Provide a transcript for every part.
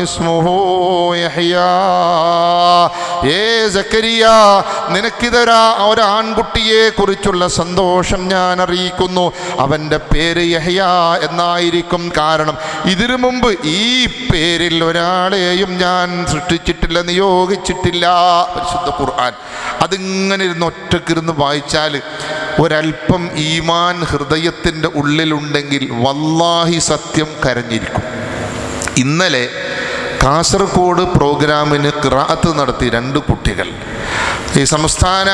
ഇസ്മുഹു യഹ്യാ. സക്കരിയ, നിനക്കിതരാ ഒരു ആൺകുട്ടിയെ കുറിച്ചുള്ള സന്തോഷം ഞാൻ അറിയിക്കുന്നു. അവൻ്റെ പേര് യഹ്യാ എന്നായിരിക്കും. കാരണം ഇതിനു മുമ്പ് ഈ പേരിൽ ഒരാളെയും ഞാൻ സൃഷ്ടിച്ചിട്ടില്ല, നിയോഗിച്ചിട്ടില്ല. പരിശുദ്ധ ഖുർആൻ അതിങ്ങനെ ഇരുന്ന് ഒറ്റക്കിരുന്ന് വായിച്ചാൽ ഒരൽപ്പം ഈമാൻ ഹൃദയത്തിൻ്റെ ഉള്ളിലുണ്ടെങ്കിൽ വല്ലാഹി സത്യം കരഞ്ഞിരിക്കും. ഇന്നലെ കാസർഗോഡ് പ്രോഗ്രാമിന് ഖിറാഅത്ത് നടത്തി 2 കുട്ടികൾ. ഈ സംസ്ഥാന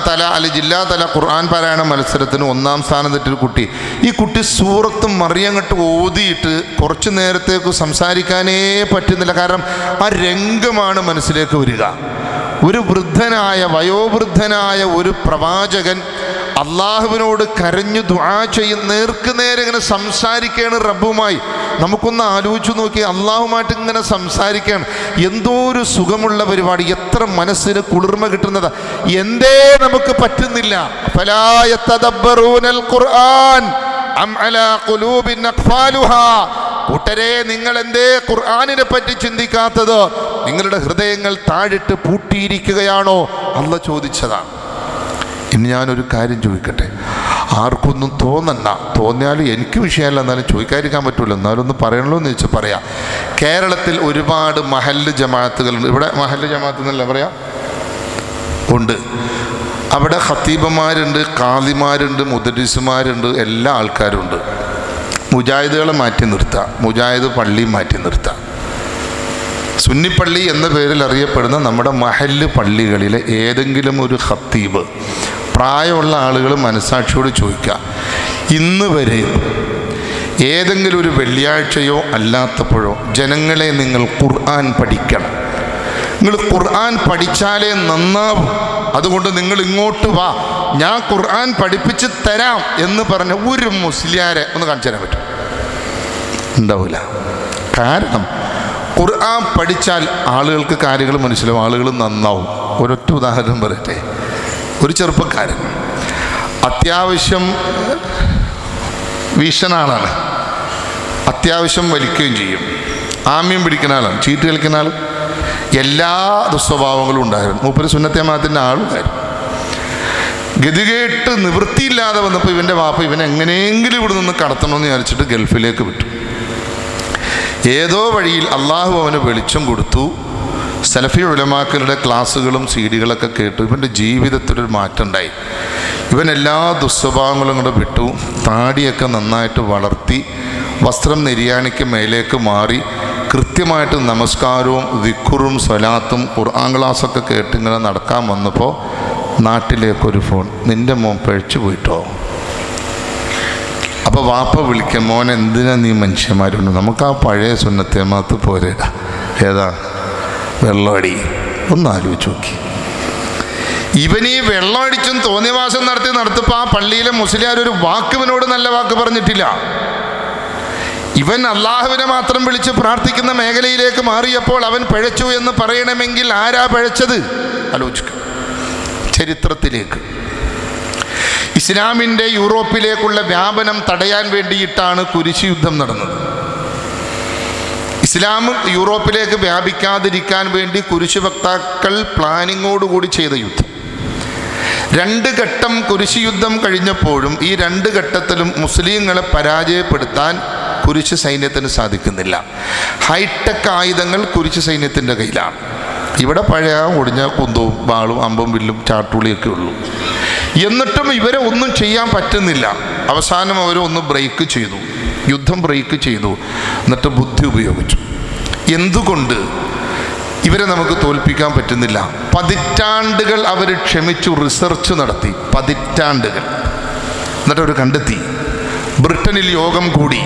തല ജില്ലാ തല ഖുർആൻ പാരായണ മത്സരത്തിന് 1ാം സ്ഥാനം തെറ്റൊരു കുട്ടി. ഈ കുട്ടി സൂറത്ത് മറിയങ്ങട്ട് ഓതിയിട്ട് കുറച്ച് നേരത്തേക്ക് സംസാരിക്കാനേ പറ്റുന്നില്ല. കാരണം ആ രംഗമാണ് മനസ്സിലേക്ക് വരിക. ഒരു വയോവൃദ്ധനായ ഒരു പ്രവാചകൻ അള്ളാഹുവിനോട് കരഞ്ഞു ദുആ ചെയ്യുന്ന നേരെ ഇങ്ങനെ സംസാരിക്കുകയാണ് റബ്ബുമായി. നമുക്കൊന്ന് ആലോചിച്ച് നോക്കി, അള്ളാഹുമായിട്ട് ഇങ്ങനെ സംസാരിക്കുകയാണ്. എന്തോ ഒരു സുഖമുള്ള പരിപാടി, എത്ര മനസ്സിന് കുളിർമ കിട്ടുന്നതാ. എന്തേ നമുക്ക് പറ്റുന്നില്ല? ഫലാ യതദബ്ബറൂനൽ ഖുർആൻ അം അലാ ഖുലൂബിൻ അഖ്ഫാലുഹാ. കൂട്ടരെ, നിങ്ങൾ എന്തേ ഖുർആനിനെ പറ്റി ചിന്തിക്കാത്തത്? നിങ്ങളുടെ ഹൃദയങ്ങൾ താഴിട്ട് പൂട്ടിയിരിക്കുകയാണോ? അള്ളാഹ് ചോദിച്ചതാണ്. ഇനി ഞാനൊരു കാര്യം ചോദിക്കട്ടെ, ആർക്കൊന്നും തോന്നിയാലും എനിക്ക് വിഷയമല്ല, എന്നാലും ചോദിക്കാതിരിക്കാൻ പറ്റുമല്ലോ, എന്നാലും ഒന്ന് പറയണല്ലോ എന്ന് ചോദിച്ചാൽ പറയാം. കേരളത്തിൽ ഒരുപാട് മഹല്ല് ജമാഅത്തുകളുണ്ട്. ഇവിടെ മഹല്ല് ജമാഅത്ത് എന്നല്ല പറയാം, ഉണ്ട്. അവിടെ ഖത്തീബന്മാരുണ്ട്, ഖാദിമാരുണ്ട്, മുദരിസുമാരുണ്ട്, എല്ലാ ആൾക്കാരുണ്ട്. മുജാഹിദുകളെ മാറ്റി നിർത്താം, മുജാഹിദ് പള്ളി മാറ്റി നിർത്താം. സുന്നിപ്പള്ളി എന്ന പേരിൽ അറിയപ്പെടുന്ന നമ്മുടെ മഹല്ല് പള്ളികളിലെ ഏതെങ്കിലും ഒരു ഖത്തീബ്, പ്രായമുള്ള ആളുകൾ മനസാക്ഷിയോട് ചോദിക്കുക, ഇന്ന് വരെ ഏതെങ്കിലും ഒരു വെള്ളിയാഴ്ചയോ അല്ലാത്തപ്പോഴോ ജനങ്ങളെ നിങ്ങൾ ഖുർആൻ പഠിക്കണം, നിങ്ങൾ ഖുർആൻ പഠിച്ചാലേ നന്നാവും, അതുകൊണ്ട് നിങ്ങൾ ഇങ്ങോട്ട് വാ, ഞാൻ ഖുർആൻ പഠിപ്പിച്ച് തരാം എന്ന് പറഞ്ഞ ഒരു മുസ്ലിയാരെ ഒന്ന് കാണിച്ചു തരാൻ പറ്റും? ഉണ്ടാവില്ല. കാരണം ഖുർആൻ പഠിച്ചാൽ ആളുകൾക്ക് കാര്യങ്ങൾ മനസ്സിലാവും, ആളുകൾ നന്നാവും. ഒരൊറ്റ ഉദാഹരണം പറയട്ടെ. ഒരു ചെറുപ്പക്കാരൻ അത്യാവശ്യം വീശനാളാണ്, അത്യാവശ്യം വലിക്കുകയും ചെയ്യും, ആമ്യം പിടിക്കുന്ന ആളാണ്, ചീട്ട് കളിക്കുന്ന ആൾ, എല്ലാ ദുസ്വഭാവങ്ങളും ഉണ്ടായിരുന്നു. മൂപ്പര് സുന്നത്തെ ജമാഅത്തിൻ്റെ ആളുണ്ടായിരുന്നു. ഗതികേട്ട് നിവൃത്തിയില്ലാതെ വന്നപ്പോൾ ഇവൻ്റെ വാപ്പ ഇവനെ എങ്ങനെയെങ്കിലും ഇവിടെ നിന്ന് കടത്തണമെന്ന് വിചാരിച്ചിട്ട് ഗൾഫിലേക്ക് വിട്ടു. ഏതോ വഴിയിൽ അള്ളാഹു അവന് വെളിച്ചം കൊടുത്തു. സലഫി ഉലമാക്കളുടെ ക്ലാസ്സുകളും സീഡികളൊക്കെ കേട്ടു. ഇവൻ്റെ ജീവിതത്തിലൊരു മാറ്റം ഉണ്ടായി. ഇവൻ എല്ലാ ദുസ്വഭാവങ്ങളും കൂടെ വിട്ടു. താടിയൊക്കെ നന്നായിട്ട് വളർത്തി, വസ്ത്രം നെരിയാണിക്ക് മേലേക്ക് മാറി, കൃത്യമായിട്ട് നമസ്കാരവും ദിക്റും സ്വലാത്തും ഖുർആൻ ക്ലാസ്സൊക്കെ കേട്ടിങ്ങനെ നടക്കാൻ വന്നപ്പോൾ നാട്ടിലേക്കൊരു ഫോൺ, നിൻ്റെ മോൻ പഴിച്ചു പോയിട്ടോ. അപ്പോൾ വാപ്പ വിളിക്കാം, മോൻ എന്തിനാ നീ മനുഷ്യന്മാരുണ്ട്, നമുക്ക് ആ പഴയ സുന്നത്തെ ജമാഅത്ത് പോരേടാ. ഏതാ? വെള്ളമടി. ഒന്ന് ആലോചിച്ച് നോക്കി. ഇവനീ വെള്ളം അടിച്ചും തോന്നിയവാസം നടത്തപ്പോൾ ആ പള്ളിയിലെ മുസ്ലിയാർ ഒരു വാക്കിവനോട് നല്ല വാക്ക് പറഞ്ഞിട്ടില്ല. ഇവൻ അള്ളാഹുവിനെ മാത്രം വിളിച്ച് പ്രാർത്ഥിക്കുന്ന മേഖലയിലേക്ക് മാറിയപ്പോൾ അവൻ പിഴച്ചു എന്ന് പറയണമെങ്കിൽ ആരാ പിഴച്ചത്? ആലോചിക്കുക. ചരിത്രത്തിലേക്ക് ഇസ്ലാമിൻ്റെ യൂറോപ്പിലേക്കുള്ള വ്യാപനം തടയാൻ വേണ്ടിയിട്ടാണ് കുരിശ് യുദ്ധം നടന്നത്. ഇസ്ലാം യൂറോപ്പിലേക്ക് വ്യാപിക്കാതിരിക്കാൻ വേണ്ടി കുരിശ് വക്താക്കൾ പ്ലാനിങ്ങോടുകൂടി ചെയ്ത യുദ്ധം. 2 ഘട്ടം കുരിശ് യുദ്ധം കഴിഞ്ഞപ്പോഴും ഈ 2 ഘട്ടത്തിലും മുസ്ലിങ്ങളെ പരാജയപ്പെടുത്താൻ കുരിശ് സൈന്യത്തിന് സാധിക്കുന്നില്ല. ഹൈടെക് ആയുധങ്ങൾ കുരിശ് സൈന്യത്തിൻ്റെ കയ്യിലാണ്. ഇവിടെ പഴയ ഒടിഞ്ഞ കുന്തവും വാളും അമ്പും വില്ലും ചാട്ടുളിയൊക്കെ ഉള്ളൂ. എന്നിട്ടും ഇവരെ ഒന്നും ചെയ്യാൻ പറ്റുന്നില്ല. അവസാനം അവർ ഒന്ന് ബ്രേക്ക് ചെയ്തു, യുദ്ധം ബ്രേക്ക് ചെയ്തു. എന്നിട്ട് ബുദ്ധി ഉപയോഗിച്ചു. എന്തുകൊണ്ട് ഇവരെ നമുക്ക് തോൽപ്പിക്കാൻ പറ്റുന്നില്ല? പതിറ്റാണ്ടുകൾ അവർ ക്ഷമിച്ചു, റിസർച്ച് നടത്തി, പതിറ്റാണ്ടുകൾ. എന്നിട്ട് അവർ കണ്ടെത്തി. ബ്രിട്ടനിൽ യോഗം കൂടി.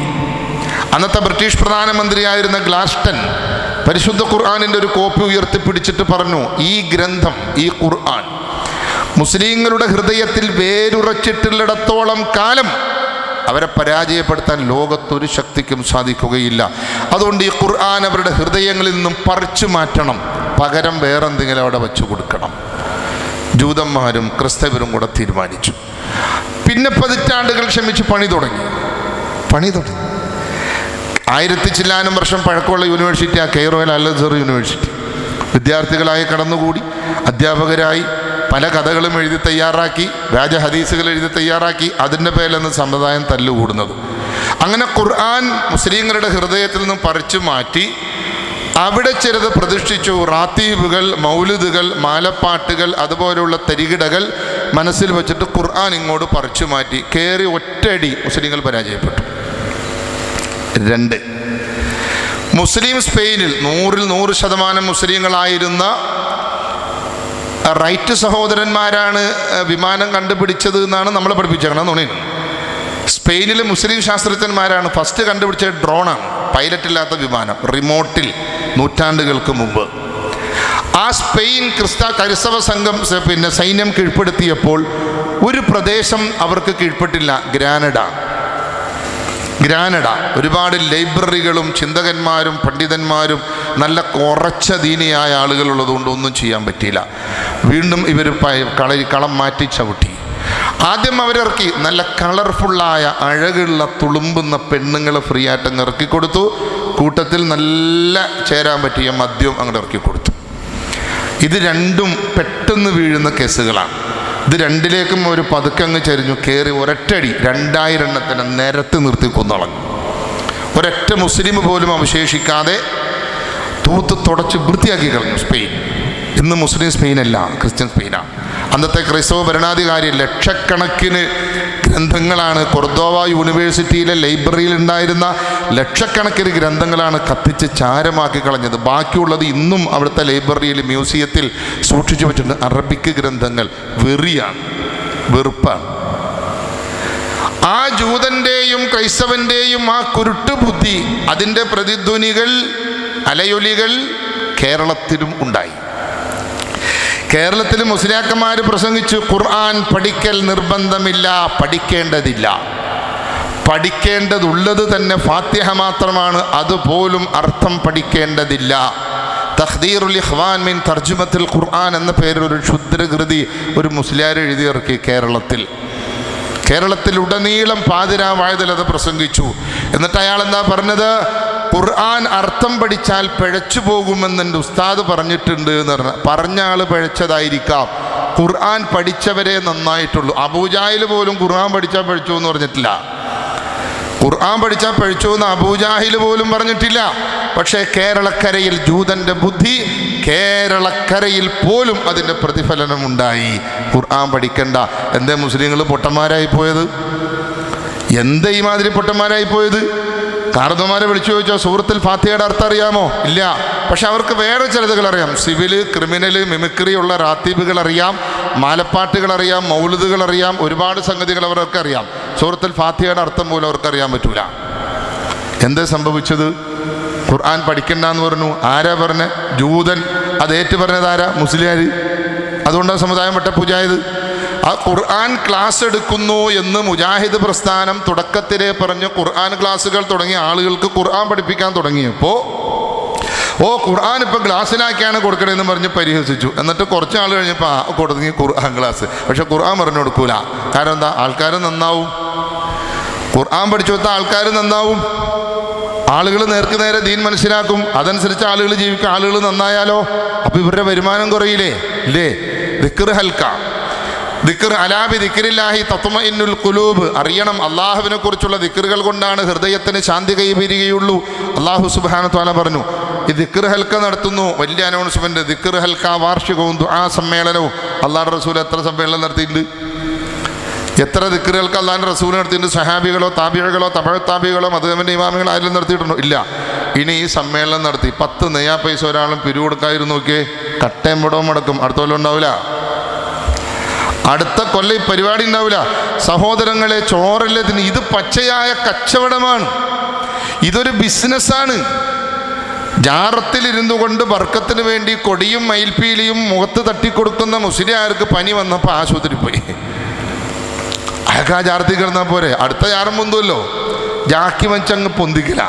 അന്നത്തെ ബ്രിട്ടീഷ് പ്രധാനമന്ത്രിയായിരുന്ന ഗ്ലാസ്റ്റൺ പരിശുദ്ധ ഖുർആനിൻ്റെ ഒരു കോപ്പി ഉയർത്തിപ്പിടിച്ചിട്ട് പറഞ്ഞു, ഈ ഗ്രന്ഥം, ഈ ഖുർആൻ മുസ്ലിങ്ങളുടെ ഹൃദയത്തിൽ വേരുറച്ചിട്ടുള്ളിടത്തോളം കാലം അവരെ പരാജയപ്പെടുത്താൻ ലോകത്തൊരു ശക്തിക്കും സാധിക്കുകയില്ല. അതുകൊണ്ട് ഈ ഖുർആൻ അവരുടെ ഹൃദയങ്ങളിൽ നിന്നും പറിച്ചു മാറ്റണം, പകരം വേറെന്തെങ്കിലും അവിടെ വച്ചു കൊടുക്കണം. ജൂതന്മാരും ക്രിസ്തവരും കൂടെ തീരുമാനിച്ചു. പിന്നെ പതിറ്റാണ്ടുകൾ ക്ഷമിച്ച് പണി തുടങ്ങി. 1000 ചില്ലാനം വർഷം പഴക്കമുള്ള യൂണിവേഴ്സിറ്റി ആ കെയ്റോയിൽ അൽ അസ്ഹർ യൂണിവേഴ്സിറ്റി. വിദ്യാർത്ഥികളായി കടന്നുകൂടി, അധ്യാപകരായി പല കഥകളും എഴുതി തയ്യാറാക്കി, വ്യാജ ഹദീസുകൾ എഴുതി തയ്യാറാക്കി, അതിൻ്റെ പേരിലെന്ന് സമ്പ്രദായം തല്ലുകൂടുന്നത്. അങ്ങനെ ഖുർആൻ മുസ്ലിങ്ങളുടെ ഹൃദയത്തിൽ നിന്നും പറിച്ചു മാറ്റി അവിടെ ചിലത് പ്രതിഷ്ഠിച്ചു. റാത്തീബുകൾ, മൗലിദുകൾ, മാലപ്പാട്ടുകൾ, അതുപോലെയുള്ള തരികിടകൾ മനസ്സിൽ വെച്ചിട്ട് ഖുർആൻ ഇങ്ങോട്ട് പറിച്ചു മാറ്റി. കയറി ഒറ്റയടി മുസ്ലിങ്ങൾ പരാജയപ്പെട്ടു. 2, മുസ്ലിം സ്പെയിനിൽ 100% മുസ്ലിങ്ങളായിരുന്ന റൈറ്റ് സഹോദരന്മാരാണ് വിമാനം കണ്ടുപിടിച്ചത് എന്നാണ് നമ്മളെ പഠിപ്പിച്ചേക്കണം. നുണയാണ്. സ്പെയിനിലെ മുസ്ലിം ശാസ്ത്രജ്ഞന്മാരാണ് ഫസ്റ്റ് കണ്ടുപിടിച്ചത് ഡ്രോണാണ്, പൈലറ്റില്ലാത്ത വിമാനം, റിമോട്ടിൽ, നൂറ്റാണ്ടുകൾക്ക് മുമ്പ്. ആ സ്പെയിൻ ക്രൈസ്തവ സംഘം സൈന്യം കീഴ്പ്പെടുത്തിയപ്പോൾ ഒരു പ്രദേശം അവർക്ക് കീഴ്പ്പെട്ടില്ല, ഗ്രാനഡ. ഒരുപാട് ലൈബ്രറികളും ചിന്തകന്മാരും പണ്ഡിതന്മാരും നല്ല കുറച്ച ദീനിയായ ആളുകളുള്ളതുകൊണ്ട് ഒന്നും ചെയ്യാൻ പറ്റിയില്ല. വീണ്ടും ഇവർ കളം മാറ്റി ചവിട്ടി. ആദ്യം അവരിറക്കി നല്ല കളർഫുള്ളായ അഴകുള്ള തുളുമ്പുന്ന പെണ്ണുങ്ങൾ ഫ്രീ ആയിട്ട് അങ്ങ് ഇറക്കി കൊടുത്തു. കൂട്ടത്തിൽ നല്ല ചേരാൻ പറ്റിയ മദ്യം അങ്ങോട്ട് ഇറക്കി കൊടുത്തു. ഇത് രണ്ടും പെട്ടെന്ന് വീഴുന്ന കേസുകളാണ്. ഇത് രണ്ടിലേക്കും ഒരു പതുക്കങ്ങ് ചരിഞ്ഞു. കയറി ഒരൊറ്റടി 2000 എണ്ണത്തിനെ നിരത്തി നിർത്തി കൊന്നളഞ്ഞു. ഒരൊറ്റ മുസ്ലിം പോലും അവശേഷിക്കാതെ തൂത്ത് തുടച്ച് വൃത്തിയാക്കി കളഞ്ഞു സ്പെയിൻ. ഇന്ന് മുസ്ലിം സ്പെയിനല്ല, ക്രിസ്ത്യൻ സ്പെയിനാണ്. അന്നത്തെ ക്രൈസ്തവ ഭരണാധികാരി ലക്ഷക്കണക്കിന് ഗ്രന്ഥങ്ങളാണ് കൊർദോവ യൂണിവേഴ്സിറ്റിയിലെ ലൈബ്രറിയിൽ ഉണ്ടായിരുന്ന ലക്ഷക്കണക്കിന് ഗ്രന്ഥങ്ങളാണ് കത്തിച്ച് ചാരമാക്കി കളഞ്ഞത്. ബാക്കിയുള്ളത് ഇന്നും അവിടുത്തെ ലൈബ്രറിയിൽ, മ്യൂസിയത്തിൽ സൂക്ഷിച്ചു വെച്ചിട്ടുണ്ട്. അറബിക് ഗ്രന്ഥങ്ങൾ. വെറുപ്പാണ്. ആ ജൂതൻ്റെയും ക്രൈസ്തവൻ്റെയും ആ കുരുട്ട് ബുദ്ധി, അതിൻ്റെ പ്രതിധ്വനികൾ, അലയൊലികൾ കേരളത്തിലും ഉണ്ടായി. കേരളത്തിൽ മുസ്ലിയാക്കന്മാർ പ്രസംഗിച്ചു, ഖുർആൻ പഠിക്കൽ നിർബന്ധമില്ല, പഠിക്കേണ്ടതില്ല, പഠിക്കേണ്ടതുള്ളത് തന്നെ ഫാത്തിഹ മാത്രമാണ്, അതുപോലും അർത്ഥം പഠിക്കേണ്ടതില്ല. തഖ്ദീറുൽ ഇഖ്വാൻ മിൻ തർജുമത്തുൽ ഖുർആൻ എന്ന പേരിൽ ഒരു ക്ഷുദ്രകൃതി ഒരു മുസ്ലിയാർ എഴുതിയിറക്കി കേരളത്തിലുടനീളം പാതിരാവായതിൽ അത് പ്രസംഗിച്ചു. എന്നിട്ട് അയാൾ എന്താ പറഞ്ഞത്? ഖുർആൻ അർത്ഥം പഠിച്ചാൽ പിഴച്ചു പോകുമെന്ന് എൻ്റെ ഉസ്താദ് പറഞ്ഞിട്ടുണ്ട് എന്ന് പറഞ്ഞ ആൾ പിഴച്ചതായിരിക്കാം. ഖുർആൻ പഠിച്ചവരെ നന്നായിട്ടുള്ളൂ. അബൂജാഹിൽ പോലും ഖുർആൻ പഠിച്ചാൽ പിഴച്ചു എന്ന് പറഞ്ഞിട്ടില്ല. ഖുർആൻ പഠിച്ചാൽ പിഴച്ചു എന്ന് അബൂജാഹിൽ പോലും പറഞ്ഞിട്ടില്ല. പക്ഷേ കേരളക്കരയിൽ ജൂതൻ്റെ ബുദ്ധി, കേരളക്കരയിൽ പോലും അതിൻ്റെ പ്രതിഫലനമുണ്ടായി. ഖുർആൻ പഠിക്കണ്ട. എന്തേ മുസ്ലിങ്ങൾ പൊട്ടന്മാരായി പോയത്? എന്താ ഈ മാതിരി പൊട്ടന്മാരായി പോയത്? കാർന്നമാരെ വിളിച്ചു ചോദിച്ചോ സൂറത്തുൽ ഫാത്തിഹയുടെ അർത്ഥം അറിയാമോ? ഇല്ല. പക്ഷെ അവർക്ക് വേറെ ചിലതുകൾ അറിയാം. സിവില്, ക്രിമിനല്, മിമിക്രി ഉള്ള റാത്തീബുകൾ അറിയാം, മാലപ്പാട്ടുകൾ അറിയാം, മൗലിദുകൾ അറിയാം, ഒരുപാട് സംഗതികൾ അവർക്ക് അറിയാം. സൂറത്തുൽ ഫാത്തിഹയുടെ അർത്ഥം പോലും അവർക്ക് അറിയാൻ പറ്റൂല. എന്താ സംഭവിച്ചത്? ഖുർആൻ പഠിക്കണ്ടെന്ന് പറഞ്ഞു. ആരാ പറഞ്ഞ? ജൂതൻ. അത് ഏറ്റു പറഞ്ഞത് ആരാ? മുസ്ലിയാർ. അതുകൊണ്ടാണ് സമുദായം വട്ടപ്പൂജായത്. ആ ഖുർആൻ ക്ലാസ് എടുക്കുന്നു എന്ന് മുജാഹിദ് പ്രസ്ഥാനം തുടക്കത്തിലേ പറഞ്ഞ് ഖുർആൻ ക്ലാസ്സുകൾ തുടങ്ങിയ ആളുകൾക്ക് ഖുർആൻ പഠിപ്പിക്കാൻ തുടങ്ങിയപ്പോൾ ഖുർആൻ ഇപ്പം ക്ലാസ്സിലാക്കിയാണ് കൊടുക്കണമെന്ന് പറഞ്ഞ് പരിഹസിച്ചു. എന്നിട്ട് കുറച്ച് ആൾ കഴിഞ്ഞപ്പോൾ കൊടുങ്ങി ഖുർആൻ ക്ലാസ്. പക്ഷെ ഖുർആൻ പറഞ്ഞു കൊടുക്കൂല. കാരണം എന്താ? ആൾക്കാർ നന്നാവും. ഖുർആൻ പഠിച്ചു കൊടുത്താൽ ആൾക്കാർ നന്നാവും. ആളുകൾ നേർക്ക് നേരെ ദീൻ മനസ്സിലാക്കും. അതനുസരിച്ച് ആളുകൾ ജീവിക്കും. ആളുകൾ നന്നായാലോ അപ്പോൾ ഇവരുടെ വരുമാനം കുറയില്ലേ? ഇല്ലേ? ദിക്ർ ഹൽക്ക, ദിക്ർ അലാബി ദിക്റില്ലാഹി തത്മഇന്നുൽ ഖുലൂബ്. അറിയണം, അള്ളാഹുവിനെ കുറിച്ചുള്ള ദിക്റുകൾ കൊണ്ടാണ് ഹൃദയത്തിന് ശാന്തി കൈവരികയുള്ളൂ. അള്ളാഹു സുബ്ഹാനഹു വതആല പറഞ്ഞു. ഈ ദിക്ർ ഹൽക്ക നടത്തുന്നു. വലിയ അനൗൺസ്മെന്റ്. ദിക്ർ ഹൽക്ക വാർഷികവും ദുആ സമ്മേളനവും. അള്ളാഹുവിൻ്റെ റസൂൽ എത്ര സമ്മേളനം നടത്തിയിട്ടുണ്ട്? എത്ര ദിക്റുകൾക്ക് അള്ളാഹുവിൻ്റെ റസൂൽ നടത്തിയിട്ടുണ്ട്? സഹാബികളോ താബികളോ തബഅത്താബികളോ മദ്ഹബിൻ്റെ ഇമാമികൾ ആരെങ്കിലും നടത്തിയിട്ടുണ്ടോ? ഇല്ല. ഇനി ഈ സമ്മേളനം നടത്തി 10 നയാ പൈസ ഒരാളും പിരിവ് കൊടുക്കാതിരുന്നു നോക്കിയേ, കട്ടയും പടവും മുടക്കും. അടുത്ത കൊല്ലം ഉണ്ടാവില്ല. അടുത്ത കൊല്ലം ഈ പരിപാടി ഉണ്ടാവില്ല. സഹോദരങ്ങളെ, ചോറല്ലതിന് ഇത് പച്ചയായ കച്ചവടമാണ്. ഇതൊരു ബിസിനസ്സാണ്. ജാറത്തിലിരുന്നു കൊണ്ട് ബർക്കത്തിന് വേണ്ടി കൊടിയും മയിൽപ്പീലിയും മുഖത്ത് തട്ടിക്കൊടുക്കുന്ന മുസ്ലിയാർക്ക് പനി വന്നപ്പോൾ ആശുപത്രി പോയി. അയാൾക്ക് ആ ജാറത്തിൽ കിടന്നാൽ പോരെ? അടുത്ത ജാറം പൊന്തുമല്ലോ. ജാക്കി വെച്ചങ്ങ് പൊന്തിക്കില്ല.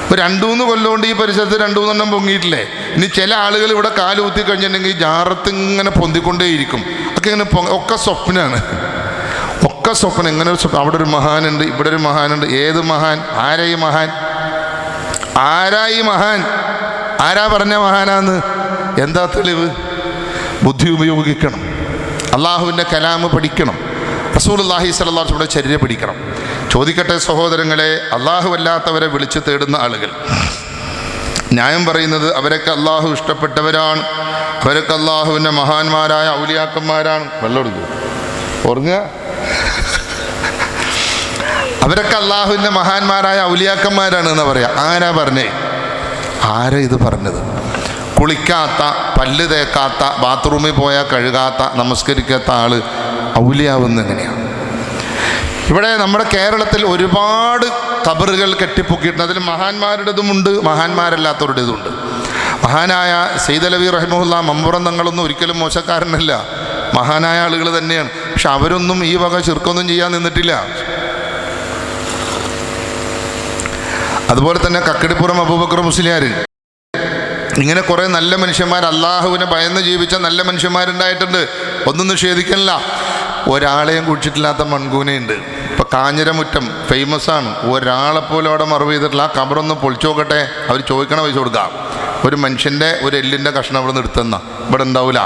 ഇപ്പോൾ 2-3 കൊല്ലം കൊണ്ട് ഈ പരിസരത്ത് 2-3 എണ്ണം പൊങ്ങിയിട്ടില്ലേ? ഇനി ചില ആളുകൾ ഇവിടെ കാലുകുത്തി കഴിഞ്ഞിട്ടുണ്ടെങ്കിൽ ജാറത്ത് ഇങ്ങനെ പൊന്തിക്കൊണ്ടേയിരിക്കും. ഒക്കെ ഇങ്ങനെ ഒക്കെ സ്വപ്നമാണ്. ഒക്കെ സ്വപ്നം. ഇങ്ങനെ അവിടെ ഒരു മഹാനുണ്ട്, ഇവിടെ ഒരു മഹാനുണ്ട്. ഏത് മഹാൻ? ആരെ ഈ മഹാൻ? ആരായി മഹാൻ? ആരാ പറഞ്ഞ മഹാനാന്ന്? എന്താ തെളിവ്? ബുദ്ധി ഉപയോഗിക്കണം, അള്ളാഹുവിൻ്റെ കലാമ് പഠിക്കണം, റസൂലുള്ളാഹി സ്വല്ലല്ലാഹു അലൈഹി വസല്ലം ചര്യ പഠിക്കണം. ചോദിക്കട്ടെ സഹോദരങ്ങളെ, അല്ലാഹുവല്ലാത്തവരെ വിളിച്ചു തേടുന്ന ആളുകൾ, ന്യായം പറയുന്നത് അവരൊക്കെ അള്ളാഹു ഇഷ്ടപ്പെട്ടവരാണ്, അവരൊക്കെ അള്ളാഹുവിൻ്റെ മഹാന്മാരായ ഔലിയാക്കന്മാരാണ്. വെള്ളമെടുക്കുക, ഓർങ്ങുക. അവരൊക്കെ അള്ളാഹുവിൻ്റെ മഹാന്മാരായ ഔലിയാക്കന്മാരാണ് എന്ന് പറയാം. ആരാ പറഞ്ഞേ? ആരാ ഇത് പറഞ്ഞത്? കുളിക്കാത്ത, പല്ല് തേക്കാത്ത, ബാത്റൂമിൽ പോയാൽ കഴുകാത്ത, നമസ്കരിക്കാത്ത ആള് ഔലിയാവുന്ന എങ്ങനെയാണ്? ഇവിടെ നമ്മുടെ കേരളത്തിൽ ഒരുപാട് ഖബറുകൾ കെട്ടിപ്പൊക്കിയിട്ടുണ്ട്. അതിൽ മഹാന്മാരുടേതുമുണ്ട്, മഹാന്മാരല്ലാത്തവരുടേതുമുണ്ട്. മഹാനായ സയ്യിദ് അലവി റഹിമഹുല്ലാ മമ്പുറം തങ്ങളൊന്നും ഒരിക്കലും മോശക്കാരനല്ല, മഹാനായ ആളുകൾ തന്നെയാണ്. പക്ഷെ അവരൊന്നും ഈ വക ശിർക്കൊന്നും ചെയ്യാൻ നിന്നിട്ടില്ല. അതുപോലെ തന്നെ കക്കടിപ്പുറം അബൂബക്കർ മുസ്ലിയാർ, ഇങ്ങനെ കുറേ നല്ല മനുഷ്യന്മാർ, അള്ളാഹുവിനെ ഭയന്ന് ജീവിച്ച നല്ല മനുഷ്യന്മാരുണ്ടായിട്ടുണ്ട്. ഒന്നും നിഷേധിക്കണില്ല. ഒരാളെയും കുഴിച്ചിട്ടില്ലാത്ത മൺകൂനയുണ്ട്. ഇപ്പം കാഞ്ഞിരമുറ്റം ഫേമസ് ആണ്. ഒരാളെപ്പോലും അവിടെ മറവ് ചെയ്തിട്ടില്ല. ആ ഖബറൊന്ന് പൊളിച്ചു നോക്കട്ടെ, അവർ ചോദിക്കണ പൈസ കൊടുക്കാം. ഒരു മനുഷ്യൻ്റെ ഒരു എല്ലിൻ്റെ കഷ്ണം അവിടെ നിന്ന് എടുത്തെന്ന ഇവിടെ ഉണ്ടാവില്ല.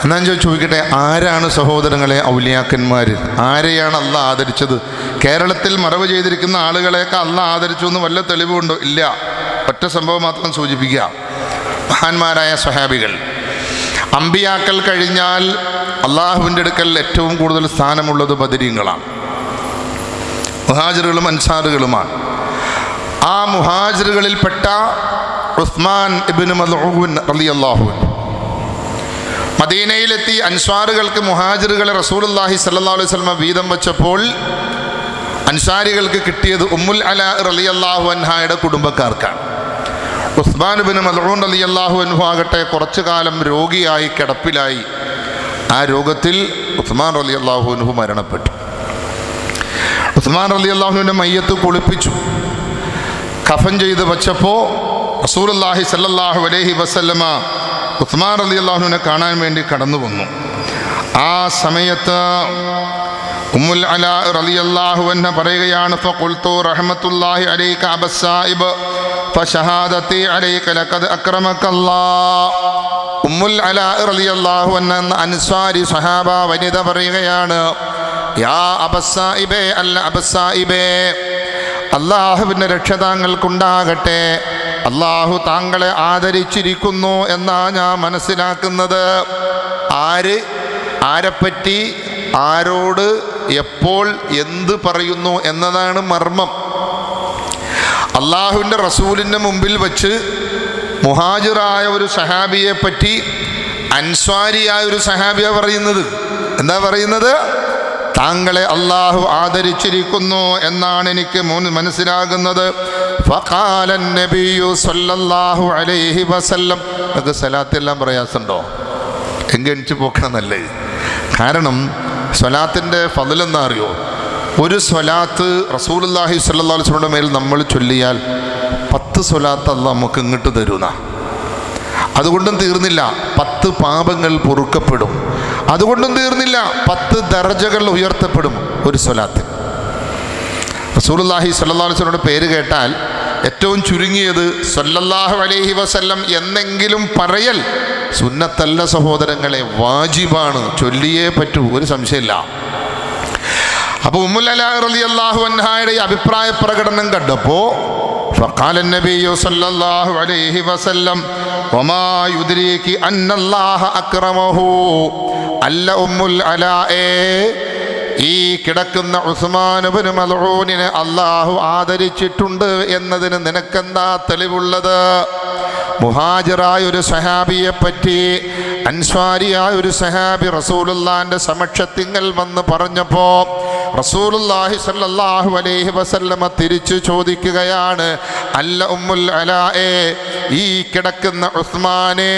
എന്നാ ഞാൻ ചോദിക്കട്ടെ, ആരാണ് സഹോദരങ്ങളെ ഔലിയാക്കന്മാർ? ആരെയാണ് അള്ളാഹ് ആദരിച്ചത്? കേരളത്തിൽ മറവ് ചെയ്തിരിക്കുന്ന ആളുകളെയൊക്കെ അള്ളാഹ് ആദരിച്ചു എന്ന് വല്ല തെളിവുണ്ടോ? ഇല്ല. ഒറ്റ സംഭവം മാത്രം സൂചിപ്പിക്കുക. മഹാന്മാരായ സ്വഹാബികൾ, അമ്പിയാക്കൾ കഴിഞ്ഞാൽ അള്ളാഹുവിൻ്റെ അടുക്കൽ ഏറ്റവും കൂടുതൽ സ്ഥാനമുള്ളത് ബദരീങ്ങളാണ്, മുഹാജിറുകളും അൻസാറുകളുമാണ്. ആ മുഹാജിറുകളിൽപ്പെട്ട ഉസ്മാൻ ഇബ്നു മദ്ഊൻ റളിയല്ലാഹു അൻഹു മദീനയിലെത്തി അൻസാറുകൾക്ക് മുഹാജിറുകളെ റസൂലുള്ളാഹി സ്വല്ലല്ലാഹു അലൈഹി വസല്ലം വീതം വെച്ചപ്പോൾ അൻസാരികൾക്ക് കിട്ടിയത് ഉമ്മുൽ അലാ റളിയല്ലാഹു അൻഹായുടെ കുടുംബക്കാർക്കാണ്. ഉസ്മാൻ ഇബ്നു മദ്ഊൻ റളിയല്ലാഹു അൻഹു ആകട്ടെ കുറച്ചു കാലം രോഗിയായി കിടപ്പിലായി. ആ രോഗത്തിൽ ഉസ്മാൻ റളിയല്ലാഹു അൻഹു മരണപ്പെട്ടു. ഉസ്മാൻ റളിയല്ലാഹു അൻഹുവിൻ്റെ മയ്യത്ത് കുളിപ്പിച്ചു, കഫൻ ചെയ്ത് വച്ചപ്പോൾ റസൂലുള്ളാഹി സ്വല്ലല്ലാഹു അലൈഹി വസല്ലമ ഉസ്മാൻ റളിയല്ലാഹു അൻഹുവിനെ കാണാൻ വേണ്ടി കടന്നു വന്നു. ആ സമയത്ത് ഉമ്മുൽ അലാ റളിയല്ലാഹു അൻഹ പറയുകയാണ്, ഫഖുൽതു റഹ്മത്തുള്ളാഹി അലൈക അബസ്സായിബ് ഫശഹാദതി അലൈക ലഖദ് അക്രമകല്ലാഹ്. ഉമ്മുൽ അലാ റളിയല്ലാഹു അൻഹ എന്ന അൻസാരി സ്വഹാബ വനിത പറയുകയാണ്, യാ അബസ്സായിബേ, അല്ല അബസ്സായിബേ, അള്ളാഹുവിൻ്റെ രക്ഷതാങ്കൾക്കുണ്ടാകട്ടെ, അള്ളാഹു താങ്കളെ ആദരിച്ചിരിക്കുന്നു എന്നാ ഞാൻ മനസ്സിലാക്കുന്നത്. ആരെപ്പറ്റി, ആരോട്, എപ്പോൾ, എന്ത് പറയുന്നു എന്നതാണ് മർമ്മം. അള്ളാഹുവിൻ്റെ റസൂലിൻ്റെ മുമ്പിൽ വച്ച് മുഹാജിറായ ഒരു സഹാബിയെ പറ്റി അൻസ്വാരിയായ ഒരു സഹാബിയ പറയുന്നത്. എന്താ പറയുന്നത്? താങ്കളെ അള്ളാഹു ആദരിച്ചിരിക്കുന്നു എന്നാണ് എനിക്ക് മനസ്സിലാകുന്നത്. ഫഖാലൻ നബിയു സല്ലല്ലാഹു അലൈഹി വസല്ലം. നമുക്ക് സ്വലാത്തെല്ലാം പ്രയാസമുണ്ടോ? എങ്കിൽ എണിച്ച് പോക്കണമെന്നല്ലേ? കാരണം സ്വലാത്തിൻ്റെ ഫളലെന്താ അറിയോ? ഒരു സ്വലാത്ത് റസൂലുള്ളാഹി സ്വല്ലല്ലാഹു അലൈഹി വസല്ലമയുടെ മേൽ നമ്മൾ ചൊല്ലിയാൽ 10 സ്വലാത്ത് അള്ളാഹ് നമുക്ക് ഇങ്ങോട്ട് തരുന്ന. അതുകൊണ്ടും തീർന്നില്ല, 10 പാപങ്ങൾ പൊറുക്കപ്പെടും. അതുകൊണ്ടും തീർന്നില്ല, 10 ദർജകൾ ഉയർത്തപ്പെടും ഒരു സ്വലാത്ത്. റസൂലുള്ളാഹി സ്വല്ലല്ലാഹു അലൈഹി വസല്ലമയുടെ പേര് കേട്ടാൽ ഏറ്റവും ചുരുങ്ങിയത് സ്വല്ലല്ലാഹു അലൈഹി വസല്ലം എന്നെങ്കിലും പറയൽ സുന്നത്തല്ല സഹോദരങ്ങളെ, വാജിബാണ്, ചൊല്ലിയേ പറ്റൂ, ഒരു സംശയമില്ല. അപ്പോൾ ഉമ്മുൽ അലാ റളിയല്ലാഹു അൻഹായുടെ ഈ അഭിപ്രായ പ്രകടനം കണ്ടപ്പോൾ ഫഖാല നബിയു സല്ലല്ലാഹു അലൈഹി വസല്ലം വമാ യുദ്രീകി അന്നല്ലാഹ അക്രമഹു. അല്ല ഉമ്മുൽ അലായെ, ഈ കിടക്കുന്ന ഉസ്മാൻ ഇബ്നു മദ്ഊനിനെ അള്ളാഹു ആദരിച്ചിട്ടുണ്ട് എന്നതിന് നിനക്കെന്താ തെളിവുള്ളത്? മുഹാജിറായ ഒരു സഹാബിയെ പറ്റി അൻസ്വാരിയായ ഒരു സഹാബി റസൂലുള്ളാഹിന്റെ സമക്ഷത്തിങ്കൽ വന്ന് പറഞ്ഞപ്പോൾ റസൂലുള്ളാഹി സ്വല്ലല്ലാഹു അലൈഹി വസല്ലമ തിരിച്ചു ചോദിക്കുകയാണ്, അല്ല ഉമ്മുൽ അലായെ, ഈ കിടക്കുന്ന ഉസ്മാനെ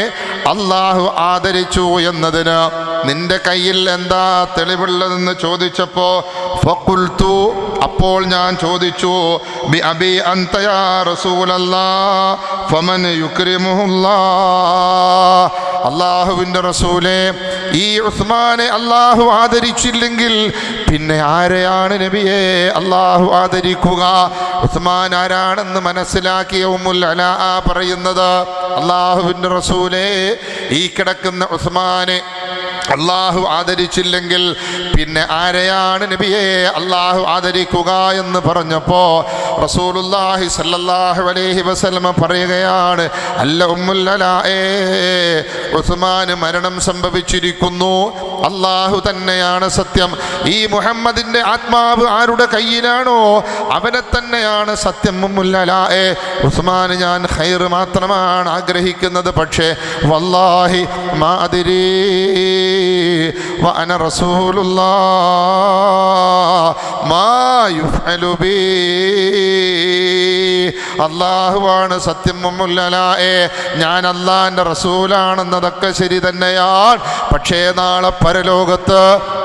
അള്ളാഹു ആദരിച്ചു എന്നതിന് നിന്റെ കയ്യിൽ എന്താ തെളിവുള്ളതെന്ന് ചോദിച്ചപ്പോൾ ഫഖുൽതു, അപ്പോൾ ഞാൻ ചോദിച്ചു, ബി അബി അൻത യാ റസൂലല്ലാഹ് ഫമൻ യുക്രിമുഹുല്ലാഹ്. അള്ളാഹുവിൻ്റെ റസൂലേ, ഈ ഉസ്മാനെ അള്ളാഹു ആദരിച്ചില്ലെങ്കിൽ പിന്നെ ആരെയാണ് നബിയെ അള്ളാഹു ആദരിക്കുക? ഉസ്മാൻ ആരാണെന്ന് മനസ്സിലാക്കിയ ഉമ്മുൽ അലാ പറയുന്നത്, അള്ളാഹുവിൻ്റെ റസൂലേ, ഈ കിടക്കുന്ന ഉസ്മാനെ അള്ളാഹു ആദരിച്ചില്ലെങ്കിൽ പിന്നെ ആരെയാണ് നബിയെ അള്ളാഹു ആദരിക്കുക എന്ന് പറഞ്ഞപ്പോൾ റസൂലുള്ളാഹി സ്വല്ലല്ലാഹു അലൈഹി വസല്ലം പറയുകയാണ്, അല്ല ഉമ്മുൽ അലാഏ, ഉസ്മാന് മരണം സംഭവിച്ചിരിക്കുന്നു, അള്ളാഹു തന്നെയാണ് സത്യം. ഈ മുഹമ്മദിൻ്റെ ആത്മാവ് ആരുടെ കയ്യിലാണോ അവനെ തന്നെയാണ് സത്യം. ഉമ്മുൽ അലാഏ, ഉസ്മാൻ ഞാൻ ഖൈർ മാത്രമാണ് ആഗ്രഹിക്കുന്നത്, പക്ഷേ വല്ലാഹി മാ അദ്രീ വഅന റസൂലുള്ളാഹ് മാ യുഫ്അലു ബി. അല്ലാഹുവാണ് സത്യം ഉമ്മുൽ അലാഏ, ഞാൻ അല്ലാഹുവിൻ്റെ റസൂലാണെന്നതൊക്കെ ശരി തന്നെയാണ്, പക്ഷേ നാളെ പരലോകത്ത്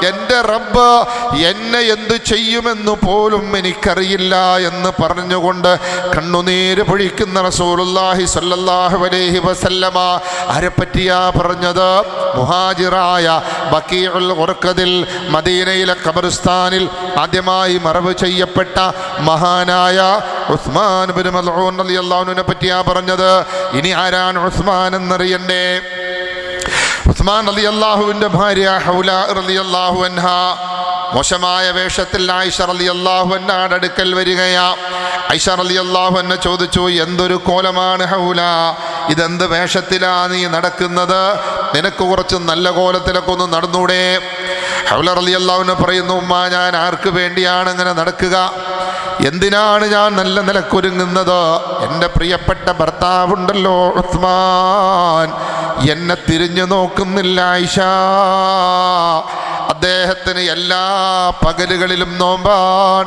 എൻ്റെ റബ്ബ് എന്നെ എന്തു ചെയ്യുമെന്ന് പോലും എനിക്കറിയില്ല എന്ന് പറഞ്ഞുകൊണ്ട് കണ്ണുനീര് പൊഴിക്കുന്ന റസൂലുള്ളാഹി സ്വല്ലല്ലാഹു അലൈഹി വസല്ലമ ആരെപ്പറ്റിയാ പറഞ്ഞത്? മുഹാജിറായ ബഖീഉൽ ഖുർഖദിൽ മദീനയിലെ ഖബർസ്ഥാനിൽ ആദ്യമായി മറവ് ചെയ്യപ്പെട്ട മഹാനായ ഉസ്മാൻ ഇബ്നു മൽഊൻ റളിയല്ലാഹു അൻഹുവിനെ പറ്റിയാ പറഞ്ഞത്. ഇനി ആരാണ് ഉസ്മാൻ എന്നറിയണ്ടേ? ഉസ്മാൻ റളിയല്ലാഹുവിൻ്റെ ഭാര്യ ഹൗല റളിയല്ലാഹു അൻഹ മോശമായ വേഷത്തിൽ ആയിഷ റളിയല്ലാഹു അൻഹയുടെ അടുക്കൽ വരികയാ. ആയിഷ റളിയല്ലാഹു അൻഹ ചോദിച്ചു, എന്തൊരു കോലമാണ് ഹൗല, ഇതെന്ത് വേഷത്തിലാ നീ നടക്കുന്നത്? നിനക്ക് കുറച്ച് നല്ല കോലത്തിലൊക്കെ ഒന്ന് നടന്നൂടെ? ഹൗല റളിയല്ലാഹു അൻഹ പറയുന്നു, ഉമ്മ, ഞാൻ ആർക്ക് വേണ്ടിയാണ് ഇങ്ങനെ നടക്കുക? എന്തിനാണ് ഞാൻ നല്ല നിലക്കൊരുങ്ങുന്നത്? എൻ്റെ പ്രിയപ്പെട്ട ഭർത്താവുണ്ടല്ലോ ഉസ്മാൻ, എന്നെ തിരിഞ്ഞു നോക്കുന്നില്ല ആയിഷ. അദ്ദേഹത്തിന് എല്ലാ പകലുകളിലും നോമ്പാൻ,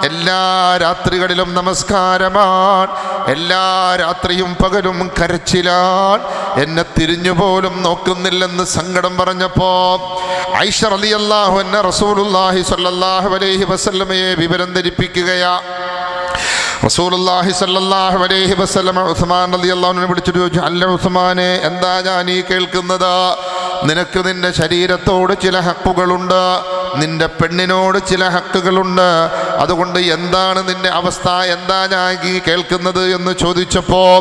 എല്ലാ രാത്രികളിലും നമസ്കാരമാണ്, എല്ലാ രാത്രിയും പകലും കരച്ചിലാൻ, എന്നെ തിരിഞ്ഞുപോലും നോക്കുന്നില്ലെന്ന് സങ്കടം പറഞ്ഞപ്പോൾ ആയിഷ റളിയല്ലാഹു അൻഹ റസൂലുള്ളാഹി സ്വല്ലല്ലാഹു അലൈഹി വസല്ലമയെ വിവരം ധരിപ്പിക്കുകയാ. റസൂലുള്ളാഹി സ്വല്ലല്ലാഹു അലൈഹി വസല്ലമ ഉസ്മാൻ റളിയല്ലാഹു അൻഹു വിളിച്ചിട്ട് ചോദിച്ചു, അല്ല ഉസ്മാനെ, എന്താ ഞാൻ ഈ കേൾക്കുന്നത്? നിനക്ക് നിന്റെ ശരീരത്തോട് ചില ഹക്കുകളുണ്ട്, നിന്റെ പെണ്ണിനോട് ചില ഹക്കുകളുണ്ട്, അതുകൊണ്ട് എന്താണ് നിന്റെ അവസ്ഥ, എന്താ ഞാൻ ഈ കേൾക്കുന്നത് എന്ന് ചോദിച്ചപ്പോൾ